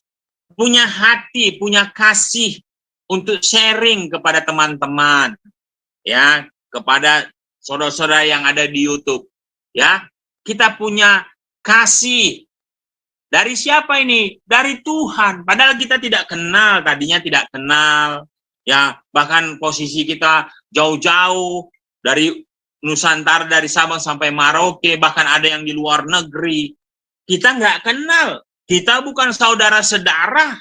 punya hati, punya kasih untuk sharing kepada teman-teman, ya, kepada saudara-saudara yang ada di YouTube, ya. Kita punya kasih. Dari siapa ini? Dari Tuhan. Padahal kita tidak kenal, tadinya tidak kenal, ya, bahkan posisi kita jauh-jauh dari Nusantara, dari Sabang sampai Merauke, bahkan ada yang di luar negeri. Kita nggak kenal. Kita bukan saudara-saudara,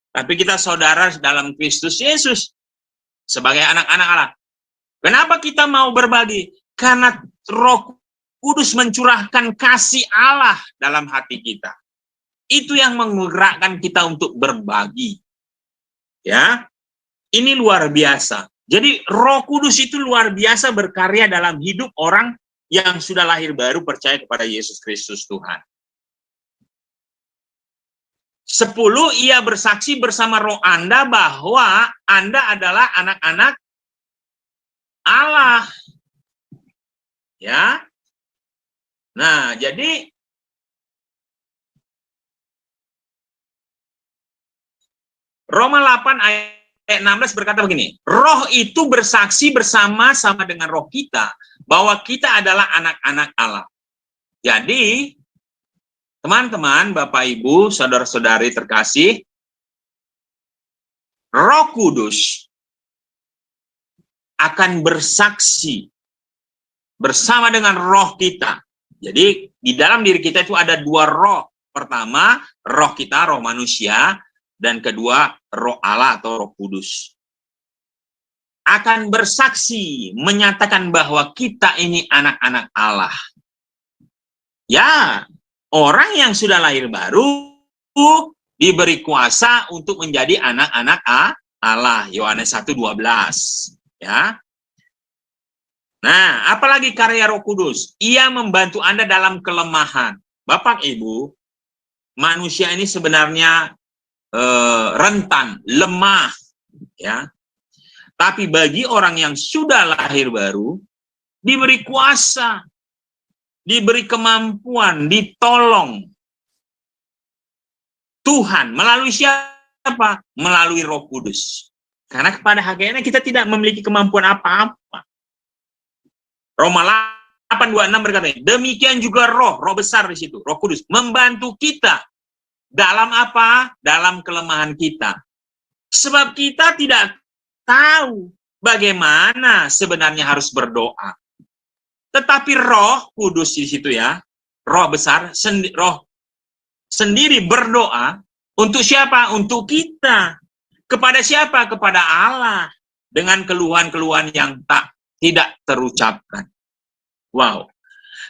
tapi kita saudara dalam Kristus Yesus sebagai anak-anak Allah. Kenapa kita mau berbagi? Karena Roh Kudus mencurahkan kasih Allah dalam hati kita. Itu yang menggerakkan kita untuk berbagi. Ya, ini luar biasa. Jadi Roh Kudus itu luar biasa berkarya dalam hidup orang yang sudah lahir baru percaya kepada Yesus Kristus Tuhan. 10, ia bersaksi bersama roh Anda bahwa Anda adalah anak-anak Allah. Ya. Nah, jadi Roma 8 ayat 16 berkata begini, roh itu bersaksi bersama-sama dengan roh kita bahwa kita adalah anak-anak Allah. Jadi, teman-teman, Bapak, Ibu, saudara-saudari terkasih, Roh Kudus akan bersaksi bersama dengan roh kita. Jadi, di dalam diri kita itu ada 2 roh. Pertama, roh kita, roh manusia, dan kedua, roh Allah atau Roh Kudus. Akan bersaksi, menyatakan bahwa kita ini anak-anak Allah. Ya, orang yang sudah lahir baru diberi kuasa untuk menjadi anak-anak Allah. Yohanes 1:12. Ya. Nah, apalagi karya Roh Kudus? Ia membantu Anda dalam kelemahan. Bapak, Ibu, manusia ini sebenarnya rentan, lemah. Ya. Tapi bagi orang yang sudah lahir baru, diberi kuasa, diberi kemampuan, ditolong Tuhan melalui siapa? Melalui Roh Kudus. Karena pada hakikatnya kita tidak memiliki kemampuan apa-apa. Roma 8:26 berkata, demikian juga roh besar di situ, Roh Kudus, membantu kita dalam apa? Dalam kelemahan kita. Sebab kita tidak tahu bagaimana sebenarnya harus berdoa. Tetapi Roh Kudus di situ ya, roh besar, roh sendiri berdoa untuk siapa? Untuk kita. Kepada siapa? Kepada Allah. Dengan keluhan-keluhan yang tidak terucapkan. Wow.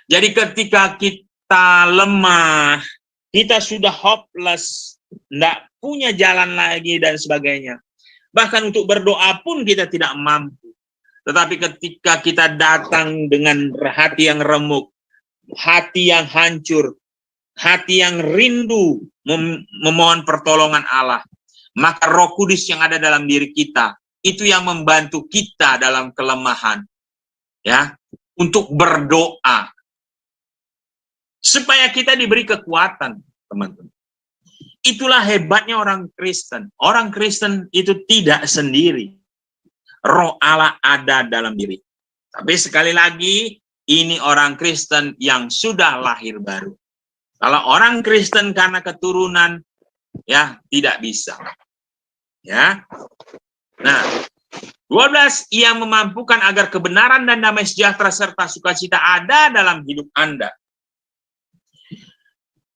Jadi ketika kita lemah, kita sudah hopeless, tidak punya jalan lagi dan sebagainya. Bahkan untuk berdoa pun kita tidak mampu. Tetapi ketika kita datang dengan hati yang remuk, hati yang hancur, hati yang rindu memohon pertolongan Allah, maka Roh Kudus yang ada dalam diri kita, itu yang membantu kita dalam kelemahan. Ya, untuk berdoa. Supaya kita diberi kekuatan, teman-teman. Itulah hebatnya orang Kristen. Orang Kristen itu tidak sendiri. Roh Allah ada dalam diri. Tapi sekali lagi, ini orang Kristen yang sudah lahir baru. Kalau orang Kristen karena keturunan, ya tidak bisa. Ya. Nah, 12, ia memampukan agar kebenaran dan damai sejahtera serta sukacita ada dalam hidup Anda.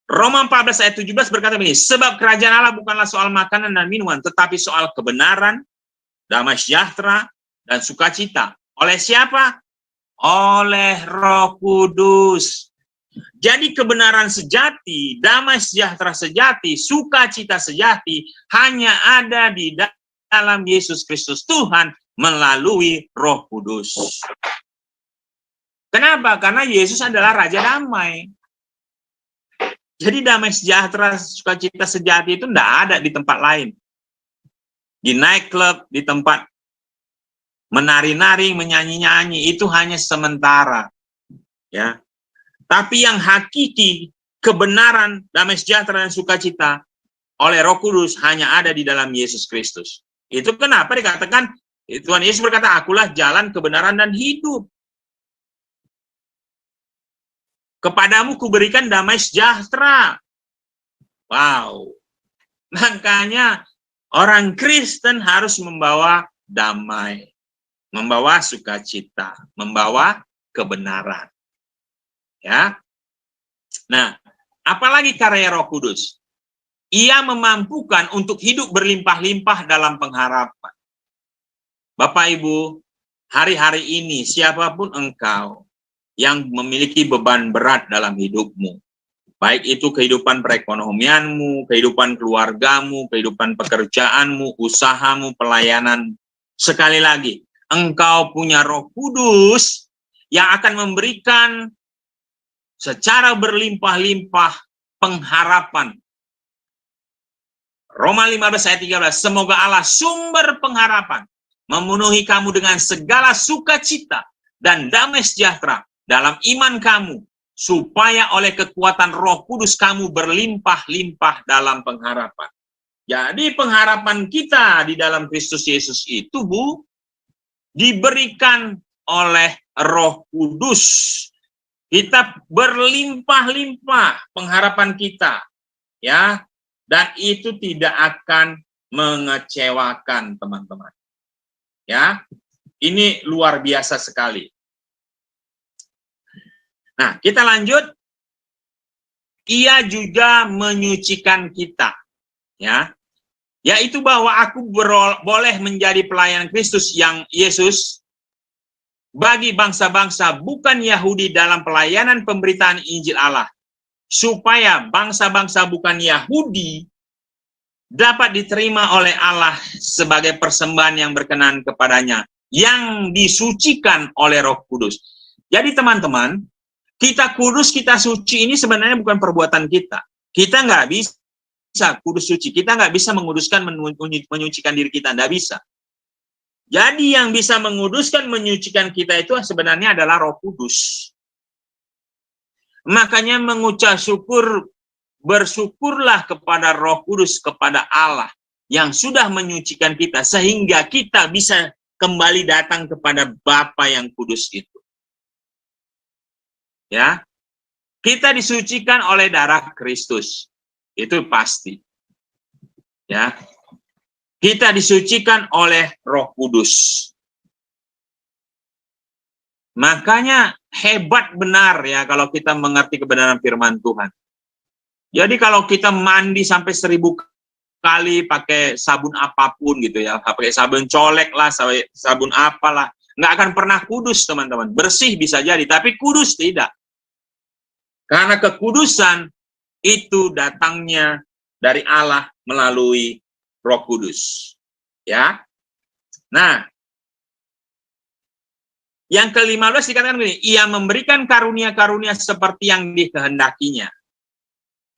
Roma 14 ayat 17 berkata begini, sebab kerajaan Allah bukanlah soal makanan dan minuman, tetapi soal kebenaran, damai sejahtera, dan sukacita. Oleh siapa? Oleh Roh Kudus. Jadi kebenaran sejati, damai sejahtera sejati, sukacita sejati, hanya ada di dalam Yesus Kristus Tuhan melalui Roh Kudus. Kenapa? Karena Yesus adalah Raja Damai. Jadi damai sejahtera, sukacita sejati itu tidak ada di tempat lain. Di nightclub, di tempat menari-nari, menyanyi-nyanyi, itu hanya sementara. Ya. Tapi yang hakiki, kebenaran, damai sejahtera, dan sukacita oleh Roh Kudus hanya ada di dalam Yesus Kristus. Itu kenapa dikatakan, Tuhan Yesus berkata, akulah jalan, kebenaran, dan hidup. Kepadamu kuberikan damai sejahtera. Wow. Makanya orang Kristen harus membawa damai, membawa sukacita, membawa kebenaran. Ya. Nah, apalagi karya Roh Kudus? Ia memampukan untuk hidup berlimpah-limpah dalam pengharapan. Bapak Ibu, hari-hari ini siapapun engkau yang memiliki beban berat dalam hidupmu, baik itu kehidupan perekonomianmu, kehidupan keluargamu, kehidupan pekerjaanmu, usahamu, pelayanan. Sekali lagi, engkau punya Roh Kudus yang akan memberikan secara berlimpah-limpah pengharapan. Roma 15 ayat 13, semoga Allah sumber pengharapan memenuhi kamu dengan segala sukacita dan damai sejahtera dalam iman kamu, supaya oleh kekuatan Roh Kudus kamu berlimpah-limpah dalam pengharapan. Jadi pengharapan kita di dalam Kristus Yesus itu, Bu, diberikan oleh Roh Kudus. Kita berlimpah-limpah pengharapan kita, ya, dan itu tidak akan mengecewakan, teman-teman. Ya, ini luar biasa sekali. Nah, kita lanjut. Ia juga menyucikan kita, ya, yaitu bahwa aku boleh menjadi pelayan Kristus yang Yesus bagi bangsa-bangsa bukan Yahudi dalam pelayanan pemberitaan Injil Allah, supaya bangsa-bangsa bukan Yahudi dapat diterima oleh Allah sebagai persembahan yang berkenan kepadanya, yang disucikan oleh Roh Kudus. Jadi teman-teman, kita kudus, kita suci ini sebenarnya bukan perbuatan kita. Kita nggak bisa kudus suci. Kita nggak bisa menguduskan, menyucikan diri kita. Nggak bisa. Jadi yang bisa menguduskan, menyucikan kita itu sebenarnya adalah Roh Kudus. Makanya mengucap syukur, bersyukurlah kepada Roh Kudus, kepada Allah yang sudah menyucikan kita, sehingga kita bisa kembali datang kepada Bapa yang kudus itu. Ya, kita disucikan oleh darah Kristus, itu pasti. Ya, kita disucikan oleh Roh Kudus. Makanya hebat benar ya kalau kita mengerti kebenaran firman Tuhan. Jadi kalau kita mandi sampai 1000 kali pakai sabun apapun gitu ya, pakai sabun colek lah, sabun apalah, nggak akan pernah kudus, teman-teman. Bersih bisa jadi, tapi kudus tidak. Karena kekudusan itu datangnya dari Allah melalui Roh Kudus. Ya. Nah, yang ke-15 dikatakan begini, ia memberikan karunia-karunia seperti yang dikehendakinya.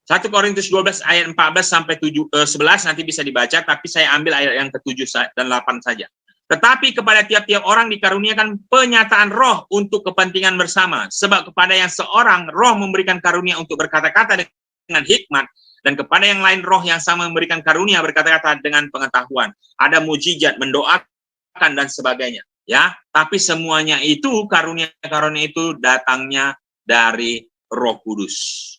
1 Korintus 12 ayat 14 sampai 11 nanti bisa dibaca, tapi saya ambil ayat yang ke-7 dan 8 saja. Tetapi kepada tiap-tiap orang dikaruniakan penyataan roh untuk kepentingan bersama. Sebab kepada yang seorang roh memberikan karunia untuk berkata-kata dengan hikmat, dan kepada yang lain roh yang sama memberikan karunia berkata-kata dengan pengetahuan. Ada mujizat, mendoakan dan sebagainya. Ya, tapi semuanya itu, karunia-karunia itu datangnya dari Roh Kudus.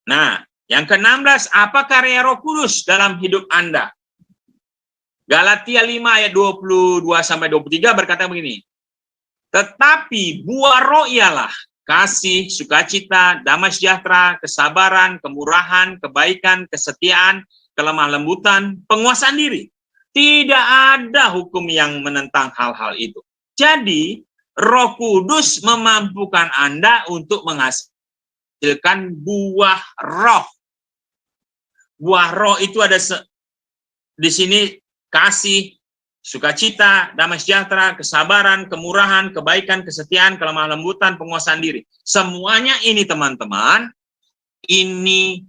Nah, yang ke-16, apa karya Roh Kudus dalam hidup Anda? Galatia 5 ayat 22 sampai 23 berkata begini. Tetapi buah roh ialah kasih, sukacita, damai sejahtera, kesabaran, kemurahan, kebaikan, kesetiaan, kelemah lembutan, penguasaan diri. Tidak ada hukum yang menentang hal-hal itu. Jadi, Roh Kudus memampukan Anda untuk menghasilkan buah roh. Buah roh itu ada di sini kasih, sukacita, damai sejahtera, kesabaran, kemurahan, kebaikan, kesetiaan, kelemah lembutan, penguasaan diri. Semuanya ini teman-teman, ini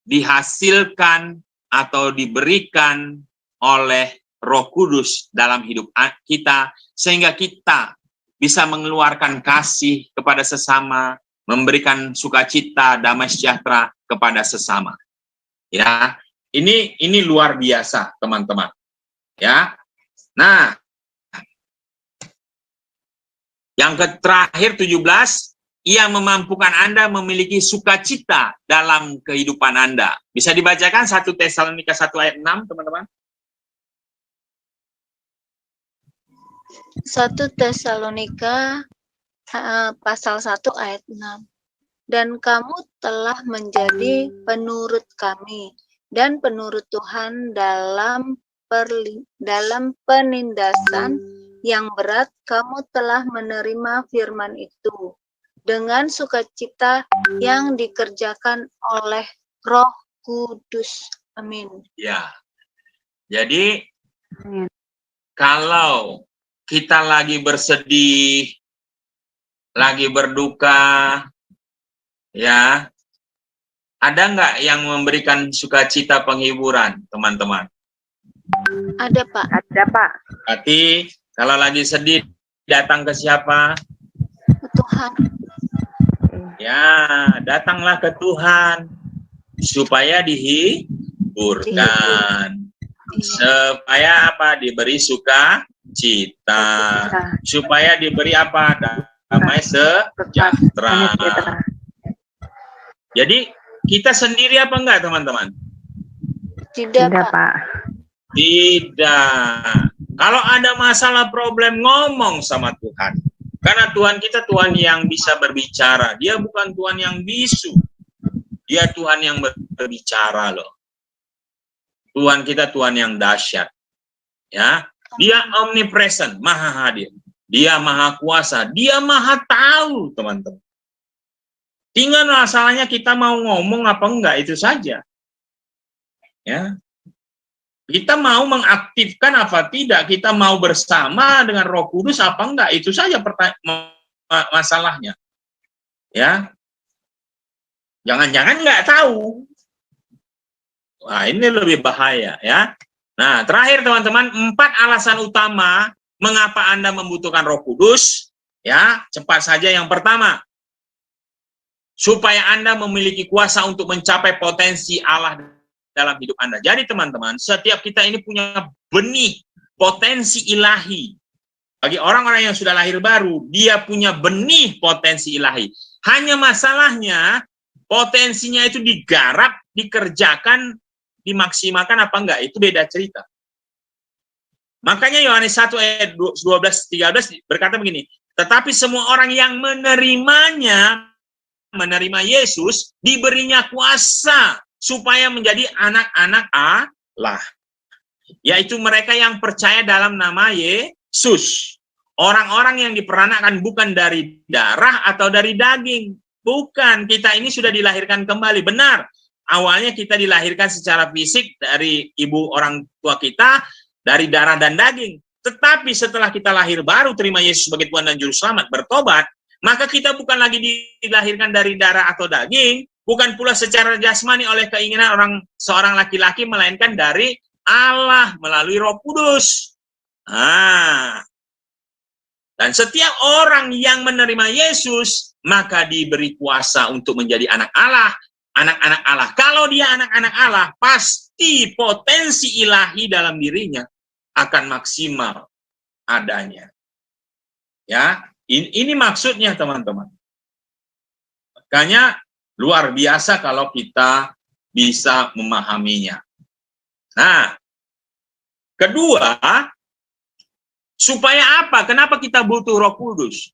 dihasilkan atau diberikan oleh Roh Kudus dalam hidup kita, sehingga kita bisa mengeluarkan kasih kepada sesama, memberikan sukacita, damai sejahtera kepada sesama. Ya, ini luar biasa, teman-teman. Ya. Nah, yang terakhir 17, ia memampukan Anda memiliki sukacita dalam kehidupan Anda. Bisa dibacakan 1 Tesalonika 1 ayat 6, teman-teman? 1 Tesalonika pasal 1 ayat 6. Dan kamu telah menjadi penurut kami dan penurut Tuhan dalam penindasan yang berat. Kamu telah menerima firman itu dengan sukacita yang dikerjakan oleh Roh Kudus. Amin. Ya. Jadi Kalau kita lagi bersedih, lagi berduka, ya, ada nggak yang memberikan sukacita penghiburan, teman-teman? Ada, Pak. Ada, Pak. Berarti kalau lagi sedih, datang ke siapa? Tuhan. Ya, datanglah ke Tuhan supaya dihiburkan. Supaya apa? Diberi sukacita. Supaya diberi apa? Damai sejahtera. Jadi kita sendiri apa enggak, teman-teman? Tidak, Pak. Tidak. Kalau ada masalah problem, ngomong sama Tuhan. Karena Tuhan kita Tuhan yang bisa berbicara. Dia bukan Tuhan yang bisu. Dia Tuhan yang berbicara loh. Tuhan kita Tuhan yang dahsyat. Ya, Dia omnipresent, maha hadir. Dia maha kuasa, Dia maha tahu, teman-teman. Tinggal masalahnya kita mau ngomong apa enggak, itu saja. Ya. Kita mau mengaktifkan apa tidak, kita mau bersama dengan Roh Kudus apa enggak, itu saja masalahnya. Ya. Jangan-jangan enggak tahu. Wah, ini lebih bahaya, ya. Nah, terakhir teman-teman, 4 alasan utama mengapa Anda membutuhkan Roh Kudus. Ya, cepat saja. Yang pertama, supaya Anda memiliki kuasa untuk mencapai potensi Allah dalam hidup Anda. Jadi teman-teman, setiap kita ini punya benih potensi ilahi. Bagi orang-orang yang sudah lahir baru, dia punya benih potensi ilahi. Hanya masalahnya, potensinya itu digarap, dikerjakan, dimaksimalkan apa enggak, itu beda cerita. Makanya Yohanes 1 ayat 12-13 berkata begini, tetapi semua orang yang menerima Yesus, diberinya kuasa supaya menjadi anak-anak Allah. Yaitu mereka yang percaya dalam nama Yesus. Orang-orang yang diperanakkan bukan dari darah atau dari daging. Bukan, kita ini sudah dilahirkan kembali. Benar, awalnya kita dilahirkan secara fisik dari ibu orang tua kita, dari darah dan daging. Tetapi setelah kita lahir baru, terima Yesus sebagai Tuhan dan Juru Selamat, bertobat, maka kita bukan lagi dilahirkan dari darah atau daging, bukan pula secara jasmani oleh keinginan seorang laki-laki, melainkan dari Allah melalui Roh Kudus. Dan setiap orang yang menerima Yesus, maka diberi kuasa untuk menjadi anak Allah, anak-anak Allah. Kalau dia anak-anak Allah, pasti potensi ilahi dalam dirinya akan maksimal adanya. Ya, ini maksudnya teman-teman. Makanya luar biasa kalau kita bisa memahaminya. Nah, kedua, supaya apa? Kenapa kita butuh Roh Kudus?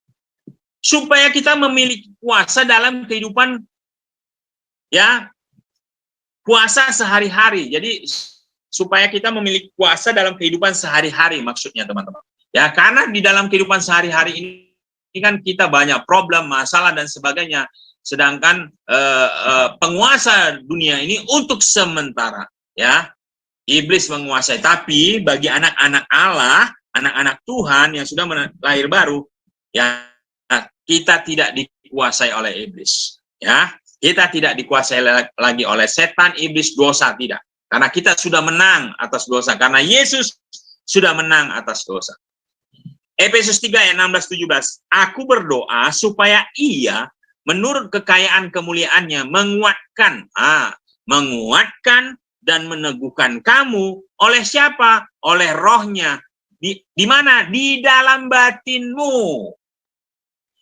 Supaya kita memiliki kuasa dalam kehidupan, ya, kuasa sehari-hari. Jadi supaya kita memiliki kuasa dalam kehidupan sehari-hari, maksudnya teman-teman. Ya, karena di dalam kehidupan sehari-hari ini kan kita banyak problem, masalah dan sebagainya. Sedangkan penguasa dunia ini untuk sementara, ya, iblis menguasai. Tapi bagi anak-anak Allah, anak-anak Tuhan yang sudah lahir baru, ya, kita tidak dikuasai oleh iblis, ya. Kita tidak dikuasai lagi oleh setan, iblis, dosa, tidak. Karena kita sudah menang atas dosa, karena Yesus sudah menang atas dosa. Efesus 3 ayat 16-17. Aku berdoa supaya Ia menurut kekayaan kemuliaannya menguatkan dan meneguhkan kamu oleh siapa? Oleh Rohnya. Di mana? Di dalam batinmu.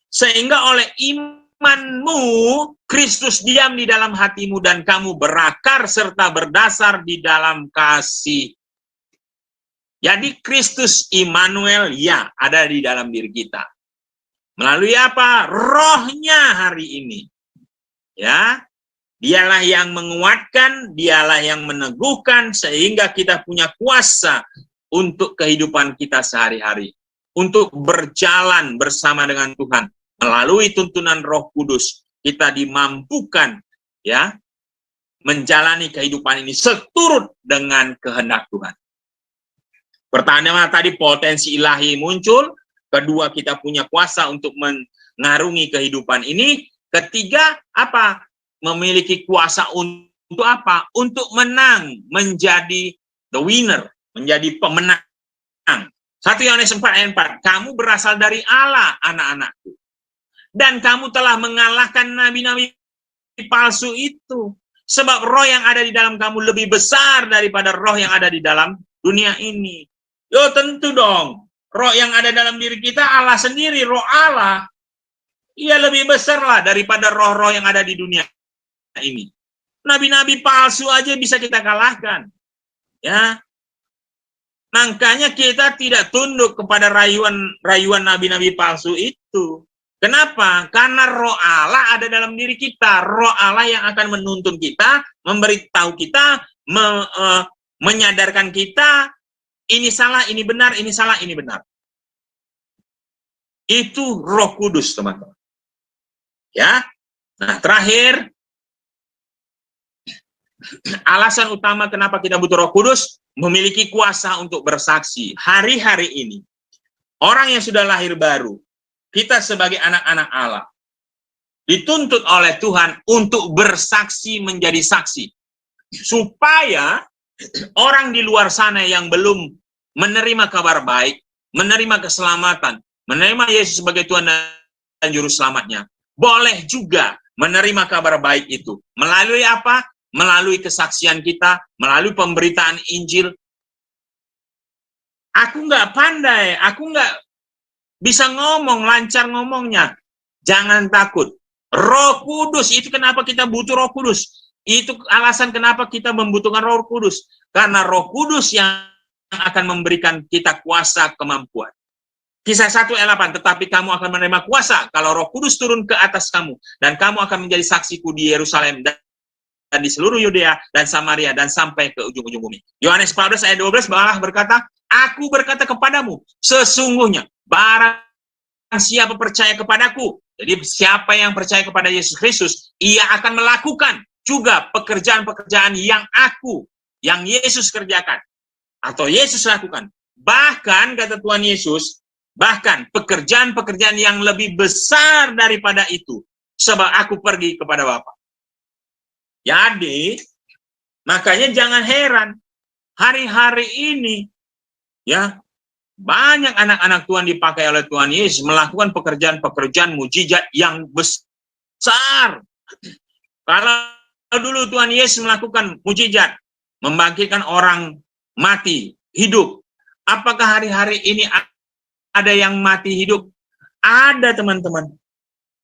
Sehingga oleh imanmu Kristus diam di dalam hatimu dan kamu berakar serta berdasar di dalam kasih. Jadi Kristus Immanuel, ya, ada di dalam diri kita. Melalui apa? Rohnya hari ini. Ya, dialah yang menguatkan, dialah yang meneguhkan, sehingga kita punya kuasa untuk kehidupan kita sehari-hari. Untuk berjalan bersama dengan Tuhan. Melalui tuntunan Roh Kudus, kita dimampukan, ya, menjalani kehidupan ini seturut dengan kehendak Tuhan. Pertama tadi potensi ilahi muncul, kedua kita punya kuasa untuk mengarungi kehidupan ini, ketiga apa? Memiliki kuasa untuk apa? Untuk menang, menjadi the winner, menjadi pemenang. 1 Yohanes 4 ayat 4, kamu berasal dari Allah, anak-anakku. Dan kamu telah mengalahkan nabi-nabi palsu itu. Sebab roh yang ada di dalam kamu lebih besar daripada roh yang ada di dalam dunia ini. Yo tentu dong, roh yang ada dalam diri kita Allah sendiri, roh Allah. Ia lebih besar lah daripada roh-roh yang ada di dunia ini. Nabi-nabi palsu aja bisa kita kalahkan. Ya. Makanya kita tidak tunduk kepada rayuan nabi-nabi palsu itu. Kenapa? Karena roh Allah ada dalam diri kita. Roh Allah yang akan menuntun kita, memberitahu kita, menyadarkan kita, ini salah, ini benar, ini salah, ini benar. Itu Roh Kudus, teman-teman. Ya. Nah, terakhir, alasan utama kenapa kita butuh Roh Kudus, memiliki kuasa untuk bersaksi. Hari-hari ini, orang yang sudah lahir baru, kita sebagai anak-anak Allah, dituntut oleh Tuhan untuk bersaksi menjadi saksi. Supaya orang di luar sana yang belum menerima kabar baik, menerima keselamatan, menerima Yesus sebagai Tuhan dan Juru Selamatnya, boleh juga menerima kabar baik itu. Melalui apa? Melalui kesaksian kita, melalui pemberitaan Injil. Aku nggak pandai, aku nggak bisa ngomong, lancar ngomongnya. Jangan takut. Roh Kudus, itu kenapa kita butuh Roh Kudus. Itu alasan kenapa kita membutuhkan Roh Kudus. Karena Roh Kudus yang akan memberikan kita kuasa kemampuan. Kisah 1 ayat 8, tetapi kamu akan menerima kuasa kalau Roh Kudus turun ke atas kamu. Dan kamu akan menjadi saksiku di Yerusalem dan di seluruh Yudea dan Samaria dan sampai ke ujung-ujung bumi. Yohanes 14 ayat 12 Allah berkata, aku berkata kepadamu, sesungguhnya barang siapa percaya kepadaku, jadi siapa yang percaya kepada Yesus Kristus, ia akan melakukan juga pekerjaan-pekerjaan yang Yesus kerjakan atau Yesus lakukan. Bahkan kata Tuhan Yesus, bahkan pekerjaan-pekerjaan yang lebih besar daripada itu, sebab aku pergi kepada Bapa. Jadi, makanya jangan heran, hari-hari ini, ya, banyak anak-anak Tuhan dipakai oleh Tuhan Yesus melakukan pekerjaan-pekerjaan mujizat yang besar. Kalau dulu Tuhan Yesus melakukan mujizat, membangkitkan orang mati, hidup. Apakah hari-hari ini ada yang mati hidup? Ada, teman-teman.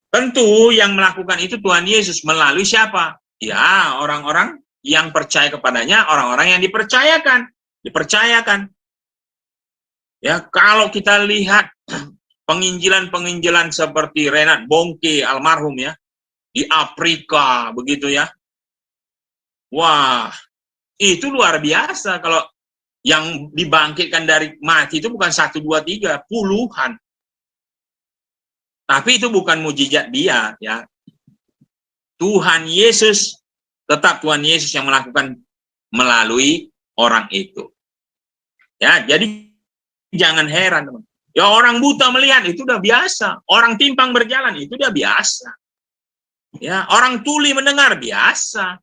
Tentu yang melakukan itu Tuhan Yesus melalui siapa? Ya, orang-orang yang percaya kepadanya, orang-orang yang dipercayakan. Ya, kalau kita lihat penginjilan-penginjilan seperti Renat Bongke almarhum ya, di Afrika begitu ya. Wah, itu luar biasa kalau yang dibangkitkan dari mati itu bukan 1, 2, 3, puluhan. Tapi itu bukan mujizat dia ya. Tuhan Yesus, tetap Tuhan Yesus yang melakukan melalui orang itu. Ya, jadi jangan heran, teman. Ya, orang buta melihat itu udah biasa. Orang timpang berjalan itu udah biasa. Ya, orang tuli mendengar biasa.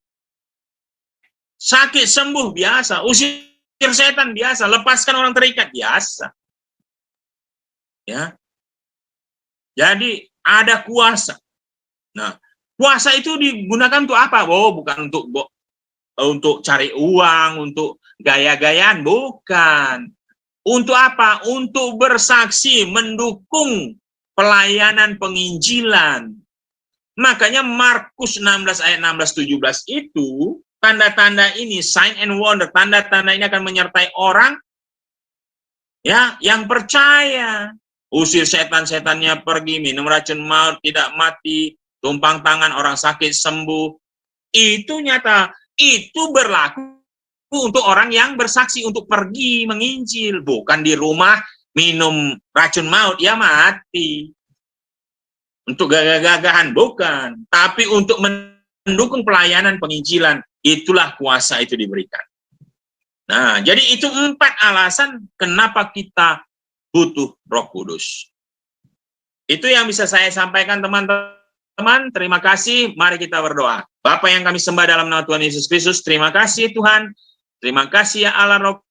Sakit sembuh biasa. Usir setan biasa. Lepaskan orang terikat biasa. Ya. Jadi ada kuasa. Nah, kuasa itu digunakan untuk apa? Oh, bukan untuk cari uang, untuk gaya-gayaan, bukan. Untuk apa? Untuk bersaksi, mendukung pelayanan penginjilan. Makanya Markus 16 ayat 16-17 itu, tanda-tanda ini, sign and wonder, tanda-tanda ini akan menyertai orang ya yang percaya. Usir setan-setannya pergi, minum racun maut, tidak mati, tumpang tangan orang sakit sembuh. Itu nyata, itu berlaku untuk orang yang bersaksi untuk pergi menginjil, bukan di rumah minum racun maut ya mati. Untuk gagah-gagahan bukan, tapi untuk mendukung pelayanan penginjilan, itulah kuasa itu diberikan. Nah, jadi itu 4 alasan kenapa kita butuh Roh Kudus. Itu yang bisa saya sampaikan, teman-teman. Terima kasih. Mari kita berdoa. Bapa yang kami sembah dalam nama Tuhan Yesus Kristus, terima kasih Tuhan. Terima kasih ya Allah Roh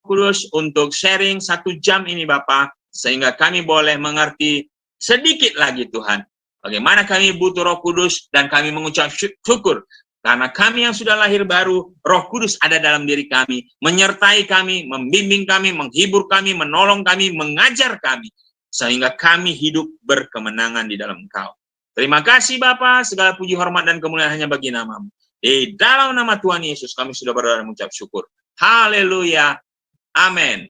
Kudus untuk sharing 1 jam ini Bapa, sehingga kami boleh mengerti sedikit lagi Tuhan. Bagaimana kami butuh Roh Kudus, dan kami mengucap syukur. Karena kami yang sudah lahir baru, Roh Kudus ada dalam diri kami, menyertai kami, membimbing kami, menghibur kami, menolong kami, mengajar kami, sehingga kami hidup berkemenangan di dalam Engkau. Terima kasih Bapa, segala puji hormat dan kemuliaan hanya bagi nama-Mu. Di dalam nama Tuhan Yesus kami sudah berdoa dan mengucap syukur. Haleluya. Amin.